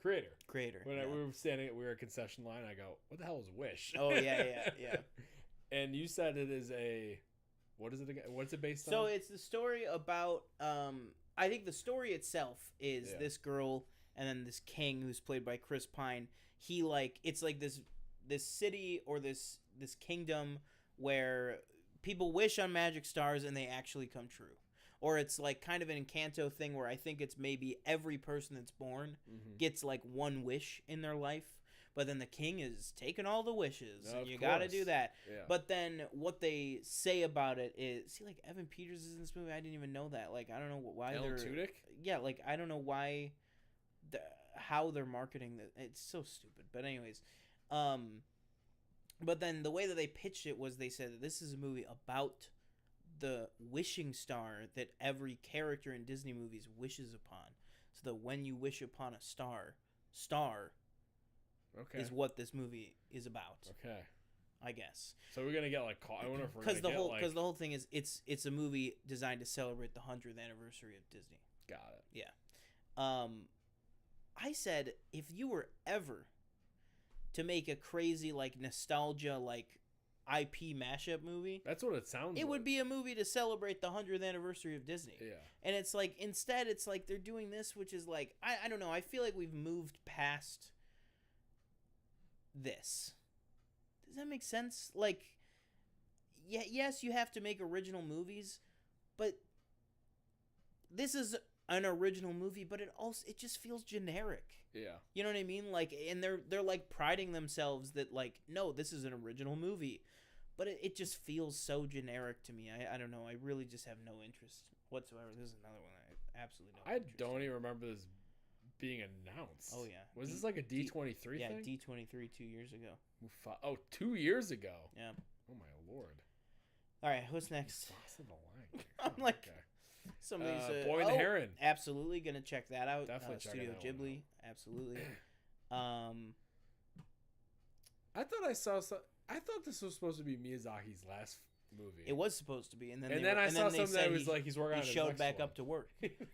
[SPEAKER 2] Creator. When we were standing we were at a concession line, I go, what the hell is Wish?
[SPEAKER 1] Oh, yeah.
[SPEAKER 2] And you said it is what is it again? What's it based on?
[SPEAKER 1] So it's the story about, I think the story itself is this girl and then this king who's played by Chris Pine. It's like this city or this kingdom where people wish on magic stars and they actually come true. Or it's like kind of an Encanto thing where I think it's maybe every person that's born gets like one wish in their life, but then the king is taking all the wishes and you got to do that. Yeah. But then what they say about it is, see, like Evan Peters is in this movie. I didn't even know that. Like, I don't know why
[SPEAKER 2] Alan Tudyk?
[SPEAKER 1] Yeah, like I don't know why how they're marketing that. It's so stupid. But anyways, but then the way that they pitched it was they said that this is a movie about the wishing star that every character in Disney movies wishes upon. So that when you wish upon a star is what this movie is about. Okay. I guess.
[SPEAKER 2] So we're gonna get like I wonder if we're gonna get
[SPEAKER 1] because the whole thing is it's a movie designed to celebrate the 100th anniversary of Disney.
[SPEAKER 2] Got it.
[SPEAKER 1] Yeah. I said if you were ever to make a crazy like nostalgia like IP mashup movie,
[SPEAKER 2] that's what it sounds like.
[SPEAKER 1] It would be a movie to celebrate the 100th anniversary of Disney.
[SPEAKER 2] Yeah.
[SPEAKER 1] And it's like instead it's like they're doing this, which is like I don't know, I feel like we've moved past this. Does that make sense? Like yes, you have to make original movies, but this is an original movie, but it just feels generic.
[SPEAKER 2] Yeah.
[SPEAKER 1] You know what I mean? Like, and they're like priding themselves that like, no, this is an original movie, but it just feels so generic to me. I don't know. I really just have no interest whatsoever. This is another one I absolutely don't.
[SPEAKER 2] I don't even remember this being announced.
[SPEAKER 1] Oh yeah.
[SPEAKER 2] Was this like a D23 thing?
[SPEAKER 1] Yeah, D23 2 years ago.
[SPEAKER 2] 2 years ago.
[SPEAKER 1] Yeah.
[SPEAKER 2] Oh my lord.
[SPEAKER 1] All right, what's next?
[SPEAKER 2] I'm
[SPEAKER 1] like. Okay. Some of these,
[SPEAKER 2] Boy and the Heron.
[SPEAKER 1] Absolutely gonna check that out.
[SPEAKER 2] Definitely
[SPEAKER 1] Studio Ghibli. Absolutely.
[SPEAKER 2] I thought this was supposed to be Miyazaki's last movie.
[SPEAKER 1] It was supposed to be, and then
[SPEAKER 2] I saw something that was like he's working on his
[SPEAKER 1] showed
[SPEAKER 2] next
[SPEAKER 1] back
[SPEAKER 2] one.
[SPEAKER 1] up to work.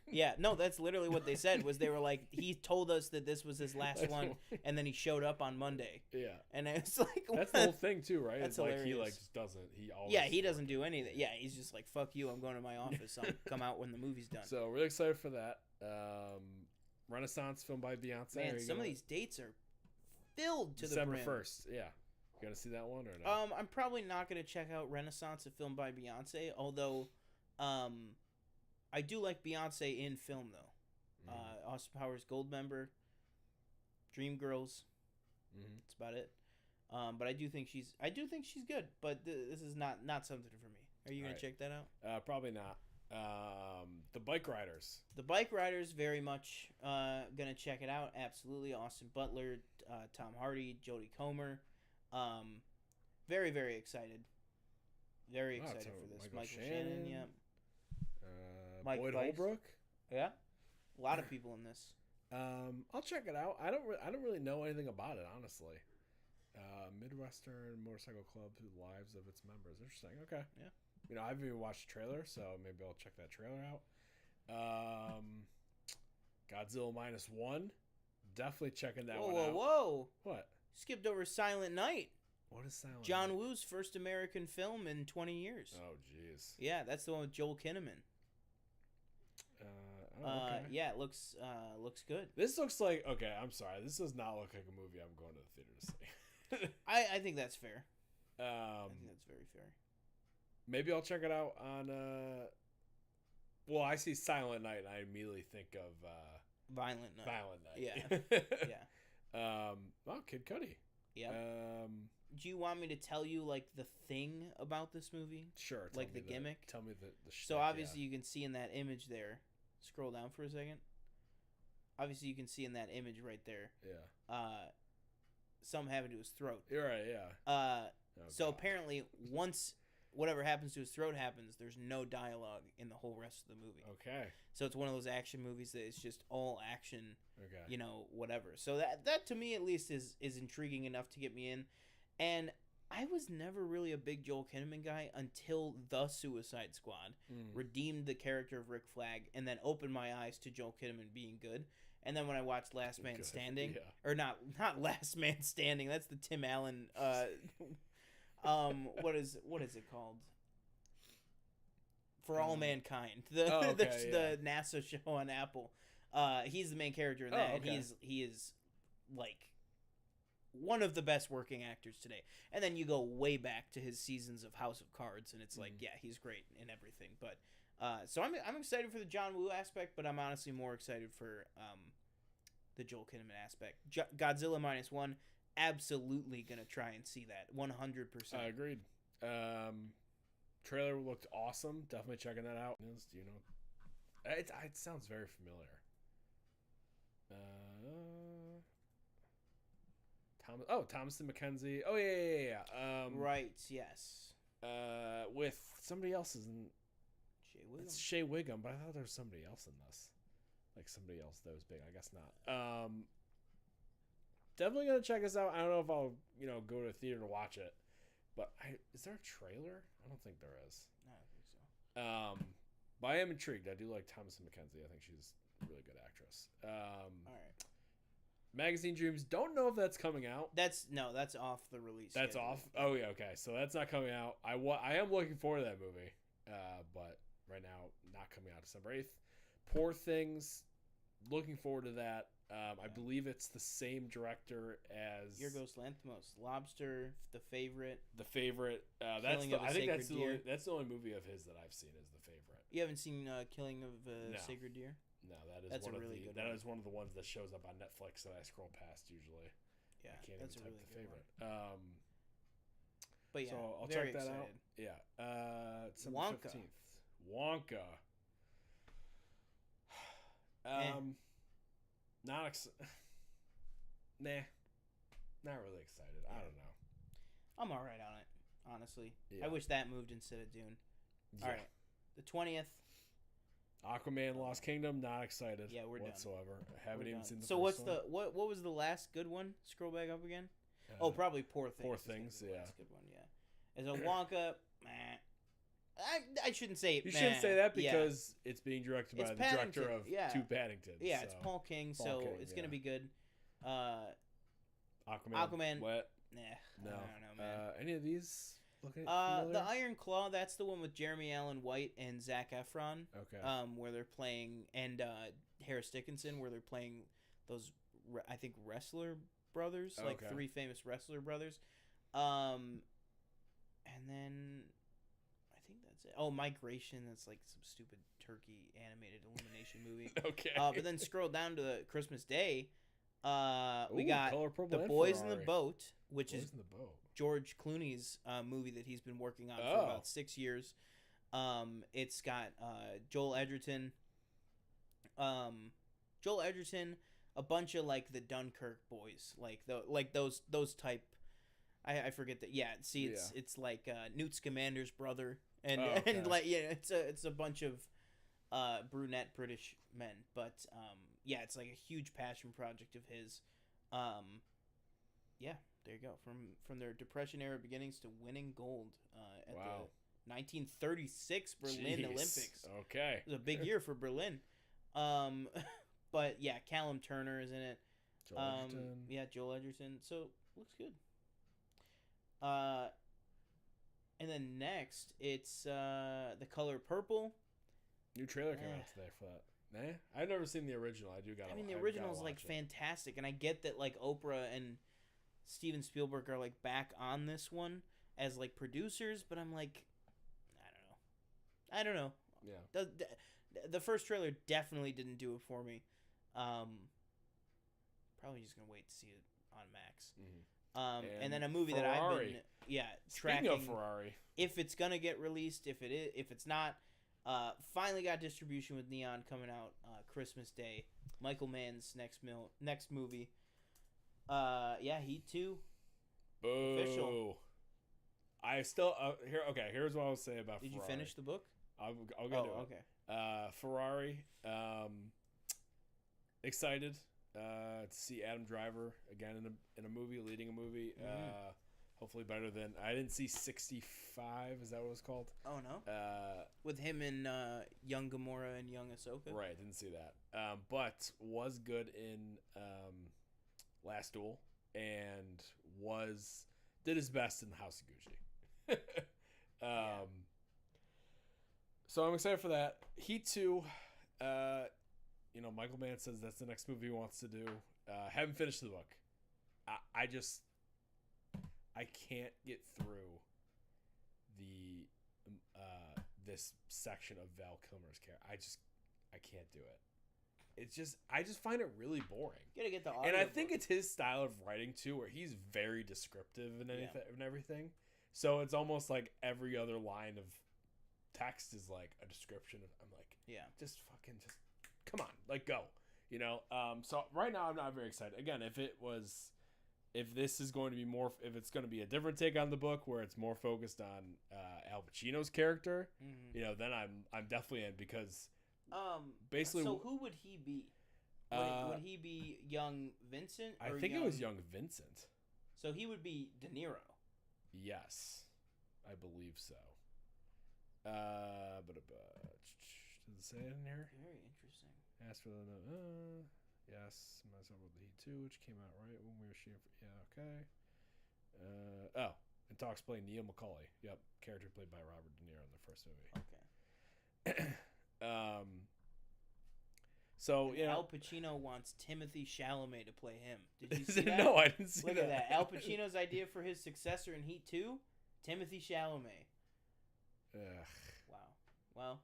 [SPEAKER 1] Yeah, no, that's literally what they said. Was they were like he told us that this was his last one, and then he showed up on Monday.
[SPEAKER 2] Yeah,
[SPEAKER 1] and it's like
[SPEAKER 2] that's the whole thing too, right?
[SPEAKER 1] That's
[SPEAKER 2] it's
[SPEAKER 1] hilarious.
[SPEAKER 2] Like he like just doesn't. He always
[SPEAKER 1] he doesn't do anything. Yeah, he's just like fuck you. I'm going to my office. I'll come out when the movie's done.
[SPEAKER 2] So really excited for that. Renaissance film by Beyonce.
[SPEAKER 1] Man, some of these dates are filled to
[SPEAKER 2] December
[SPEAKER 1] the brim.
[SPEAKER 2] 1st. Yeah. You gonna see that one or no?
[SPEAKER 1] I'm probably not gonna check out Renaissance, a film by Beyonce. Although, I do like Beyonce in film though. Austin Powers Gold member. Dreamgirls.
[SPEAKER 2] Mm-hmm.
[SPEAKER 1] That's about it. But I do think she's good. But this is not something for me. Are you gonna check that out?
[SPEAKER 2] Probably not. The Bike Riders.
[SPEAKER 1] The Bike Riders, very much gonna check it out. Absolutely. Austin Butler, Tom Hardy, Jodie Comer. Very, very excited. Very excited for this. Michael Shannon, yeah. Mike
[SPEAKER 2] Boyd
[SPEAKER 1] Weiss.
[SPEAKER 2] Holbrook.
[SPEAKER 1] Yeah. A lot of people in this.
[SPEAKER 2] I'll check it out. I don't really know anything about it, honestly. Midwestern Motorcycle Club through the lives of its members. Interesting. Okay.
[SPEAKER 1] Yeah.
[SPEAKER 2] You know, I haven't even watched the trailer, so maybe I'll check that trailer out. Godzilla -1. Definitely checking that one out.
[SPEAKER 1] Whoa.
[SPEAKER 2] What?
[SPEAKER 1] Skipped over Silent Night.
[SPEAKER 2] What is Silent
[SPEAKER 1] John
[SPEAKER 2] Night?
[SPEAKER 1] Woo's first American film in 20 years.
[SPEAKER 2] Oh, jeez.
[SPEAKER 1] Yeah, that's the one with Joel Kinnaman.
[SPEAKER 2] Okay.
[SPEAKER 1] Yeah, it looks good.
[SPEAKER 2] This looks like... Okay, I'm sorry. This does not look like a movie I'm going to the theater to see.
[SPEAKER 1] I think that's fair. I think that's very fair.
[SPEAKER 2] Maybe I'll check it out on... Well, I see Silent Night, and I immediately think of...
[SPEAKER 1] Violent Night.
[SPEAKER 2] Violent Night.
[SPEAKER 1] Yeah. Yeah.
[SPEAKER 2] Oh, Kid Cudi.
[SPEAKER 1] Yeah. Do you want me to tell you, like, the thing about this movie?
[SPEAKER 2] Sure.
[SPEAKER 1] Like the gimmick?
[SPEAKER 2] Tell me the
[SPEAKER 1] So, obviously, you can see in that image there. Scroll down for a second. Obviously, you can see in that image right there.
[SPEAKER 2] Yeah.
[SPEAKER 1] Something happened to his throat.
[SPEAKER 2] You're right, yeah.
[SPEAKER 1] So, apparently, once whatever happens to his throat happens, there's no dialogue in the whole rest of the movie.
[SPEAKER 2] Okay.
[SPEAKER 1] So, it's one of those action movies that it's just all action,
[SPEAKER 2] okay.
[SPEAKER 1] you know, whatever. So, that to me, at least, is intriguing enough to get me in. And I was never really a big Joel Kinnaman guy until The Suicide Squad redeemed the character of Rick Flag and then opened my eyes to Joel Kinnaman being good. And then when I watched Last Man Standing, or not Last Man Standing, that's the Tim Allen. What is it called? For All Mankind, the NASA show on Apple. He's the main character in that, and he is like one of the best working actors today. And then you go way back to his seasons of House of Cards, and it's like, yeah, he's great in everything. But so I'm excited for the John Woo aspect, but I'm honestly more excited for the Joel Kinnaman aspect. Godzilla -1, absolutely gonna try and see that 100%.
[SPEAKER 2] Agreed. Trailer looked awesome. Definitely checking that out. Do you know? It sounds very familiar. Thomason McKenzie. Oh yeah.
[SPEAKER 1] Right. Yes.
[SPEAKER 2] With somebody else in
[SPEAKER 1] Shea Wiggum.
[SPEAKER 2] It's Shea Wiggum, but I thought there was somebody else in this. Like somebody else that was big. I guess not. Definitely gonna check this out. I don't know if I'll go to a theater to watch it, but is there a trailer? I don't think there is.
[SPEAKER 1] I don't think so.
[SPEAKER 2] But I am intrigued. I do like Thomason McKenzie. I think she's a really good actress.
[SPEAKER 1] All right.
[SPEAKER 2] Magazine Dreams. Don't know if that's coming out.
[SPEAKER 1] That's off the release.
[SPEAKER 2] That's
[SPEAKER 1] schedule.
[SPEAKER 2] off. Oh yeah, okay. So that's not coming out. I am looking forward to that movie. But right now, not coming out December 8th. Poor Things. Looking forward to that. I believe it's the same director as
[SPEAKER 1] Yorgos Lanthimos. Lobster, The Favorite.
[SPEAKER 2] The Favorite. That's the only movie of his that I've seen is The Favorite.
[SPEAKER 1] You haven't seen Killing of a Sacred Deer?
[SPEAKER 2] No, that's one of the ones that shows up on Netflix that I scroll past usually.
[SPEAKER 1] Yeah,
[SPEAKER 2] I can't
[SPEAKER 1] that's
[SPEAKER 2] even
[SPEAKER 1] a
[SPEAKER 2] type
[SPEAKER 1] really
[SPEAKER 2] The
[SPEAKER 1] good
[SPEAKER 2] Favorite.
[SPEAKER 1] But yeah,
[SPEAKER 2] so I'll
[SPEAKER 1] very
[SPEAKER 2] check that
[SPEAKER 1] excited.
[SPEAKER 2] out. Yeah. December
[SPEAKER 1] Wonka.
[SPEAKER 2] 15th. Wonka. Not really excited. I don't know.
[SPEAKER 1] I'm all right on it, honestly.
[SPEAKER 2] Yeah.
[SPEAKER 1] I wish that moved instead of Dune.
[SPEAKER 2] Yeah.
[SPEAKER 1] All right, the 20th.
[SPEAKER 2] Aquaman Lost Kingdom, not excited.
[SPEAKER 1] Yeah, we're
[SPEAKER 2] whatsoever. I haven't even seen the
[SPEAKER 1] So
[SPEAKER 2] first
[SPEAKER 1] what's
[SPEAKER 2] one.
[SPEAKER 1] what was the last good one? Scroll back up again. Probably Poor Things.
[SPEAKER 2] Poor Things, yeah.
[SPEAKER 1] Last good one, yeah. As a Wonka, I shouldn't say it.
[SPEAKER 2] You shouldn't say that because it's being directed by the director of Two Paddington.
[SPEAKER 1] Yeah, it's Paul King, so it's gonna be good. Aquaman.
[SPEAKER 2] What?
[SPEAKER 1] Nah,
[SPEAKER 2] no.
[SPEAKER 1] I don't know, man.
[SPEAKER 2] Any of these?
[SPEAKER 1] The Iron Claw. That's the one with Jeremy Allen White and Zac Efron.
[SPEAKER 2] Okay.
[SPEAKER 1] Where they're playing Harris Dickinson, where they're playing those I think wrestler brothers, like three famous wrestler brothers. And then I think that's it. Oh, Migration. That's like some stupid turkey animated Illumination movie.
[SPEAKER 2] Okay.
[SPEAKER 1] But then scroll down to the Christmas Day. We got The Boys in the Boat, which is George Clooney's movie that he's been working on for about 6 years. It's got Joel Edgerton, a bunch of like the Dunkirk boys, like those type. I forget that. Yeah, see, it's like Newt Scamander's brother, and and like it's a bunch of brunette British men, but it's like a huge passion project of his. There you go. From their Depression era beginnings to winning gold at the 1936 Berlin Olympics.
[SPEAKER 2] Okay,
[SPEAKER 1] it was a big year for Berlin. But yeah, Callum Turner is in it. Joel Edgerton. So looks good. And then next it's The Color Purple.
[SPEAKER 2] New trailer came out today for that. Nah, I've never seen the original.
[SPEAKER 1] The original is like fantastic, and I get that like Oprah and Steven Spielberg are like back on this one as like producers, but I'm like, I don't know. Yeah. The first trailer definitely didn't do it for me. Probably just gonna wait to see it on Max. Mm-hmm. And then a movie
[SPEAKER 2] Ferrari.
[SPEAKER 1] that I've been tracking.
[SPEAKER 2] Speaking of Ferrari,
[SPEAKER 1] if it's gonna get released, if it's not, finally got distribution with Neon coming out Christmas Day. Michael Mann's next movie. Heat 2.
[SPEAKER 2] Boo.
[SPEAKER 1] Official.
[SPEAKER 2] I still here's what I'll say about
[SPEAKER 1] Did
[SPEAKER 2] Ferrari.
[SPEAKER 1] You finish the book?
[SPEAKER 2] I'll go do it. Okay. Ferrari. Excited to see Adam Driver again in a movie, leading a movie. Mm-hmm. Hopefully better than I didn't see 65. Is that what it was called?
[SPEAKER 1] Oh no. With him and young Gamora and young Ahsoka.
[SPEAKER 2] Right, didn't see that. But was good in Last Duel and did his best in the House of Gucci. So I'm excited for that. Heat 2. Michael Mann says that's the next movie he wants to do. Haven't finished the book. I can't get through the this section of Val Kilmer's character. I can't do it. I just find it really boring.
[SPEAKER 1] You gotta get the audio.
[SPEAKER 2] And I think it's his style of writing too, where he's very descriptive and everything. So it's almost like every other line of text is like a description. I'm like, just come on, like go. So right now I'm not very excited. Again, if this is going to be more, if it's going to be a different take on the book where it's more focused on Al Pacino's character,
[SPEAKER 1] mm-hmm.
[SPEAKER 2] Then I'm definitely in, because basically.
[SPEAKER 1] So who would he be? Would he be young Vincent?
[SPEAKER 2] I think it was young Vincent.
[SPEAKER 1] So he would be De Niro.
[SPEAKER 2] Yes, I believe so. Does it say it in here?
[SPEAKER 1] Very interesting.
[SPEAKER 2] Ask for the yes, myself with the Heat 2, which came out right when we were shooting. Okay. And talks play Neil McCauley. Yep, character played by Robert De Niro in the first movie.
[SPEAKER 1] Okay.
[SPEAKER 2] So
[SPEAKER 1] Al Pacino wants Timothée Chalamet to play him. Did you see that?
[SPEAKER 2] No, I didn't see that.
[SPEAKER 1] Look at that. Al Pacino's idea for his successor in Heat 2, Timothée Chalamet.
[SPEAKER 2] Ugh.
[SPEAKER 1] Wow. Well,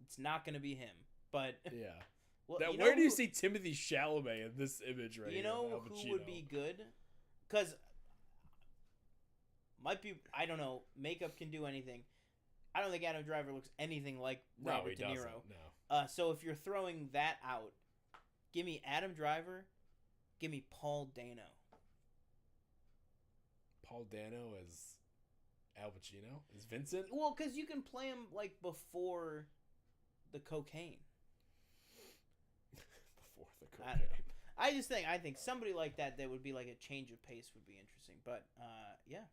[SPEAKER 1] it's not going to be him, but
[SPEAKER 2] yeah.
[SPEAKER 1] Well,
[SPEAKER 2] where do you see Timothée Chalamet in this image right here?
[SPEAKER 1] You know who would be good? Because might be, I don't know, makeup can do anything. I don't think Adam Driver looks anything like Robert De Niro.
[SPEAKER 2] No.
[SPEAKER 1] So if you're throwing that out, give me Adam Driver, give me Paul Dano.
[SPEAKER 2] Paul Dano as Al Pacino? As Vincent?
[SPEAKER 1] Well, because you can play him like before the cocaine.
[SPEAKER 2] Before the
[SPEAKER 1] I
[SPEAKER 2] cocaine.
[SPEAKER 1] don't know. I think somebody like that would be like a change of pace would be interesting. But yeah.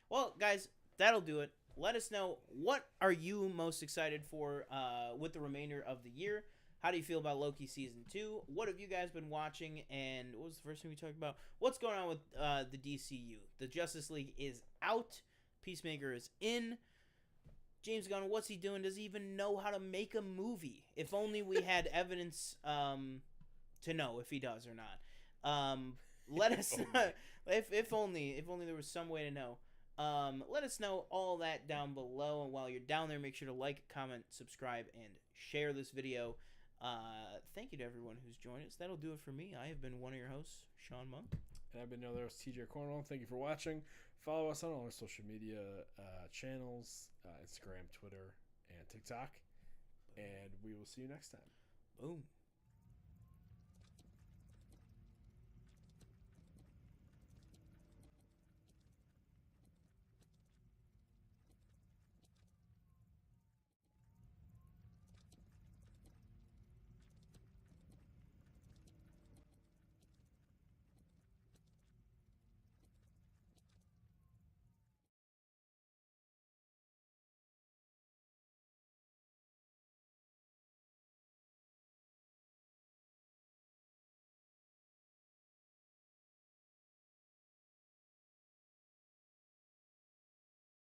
[SPEAKER 1] Well, guys, that'll do it. Let us know, what are you most excited for with the remainder of the year? How do you feel about Loki Season 2? What have you guys been watching? And what was the first thing we talked about? What's going on with the DCU? The Justice League is out. Peacemaker is in. James Gunn, what's he doing? Does he even know how to make a movie? If only we had evidence to know if he does or not. Let us if only there was some way to know. Let us know all that down below. And while you're down there, make sure to like, comment, subscribe, and share this video. Thank you to everyone who's joined us. That'll do it for me. I have been one of your hosts, Sean Monk.
[SPEAKER 2] And I've been another host, TJ Cornwall. Thank you for watching. Follow us on all our social media channels, Instagram, Twitter, and TikTok. And we will see you next time.
[SPEAKER 1] Boom.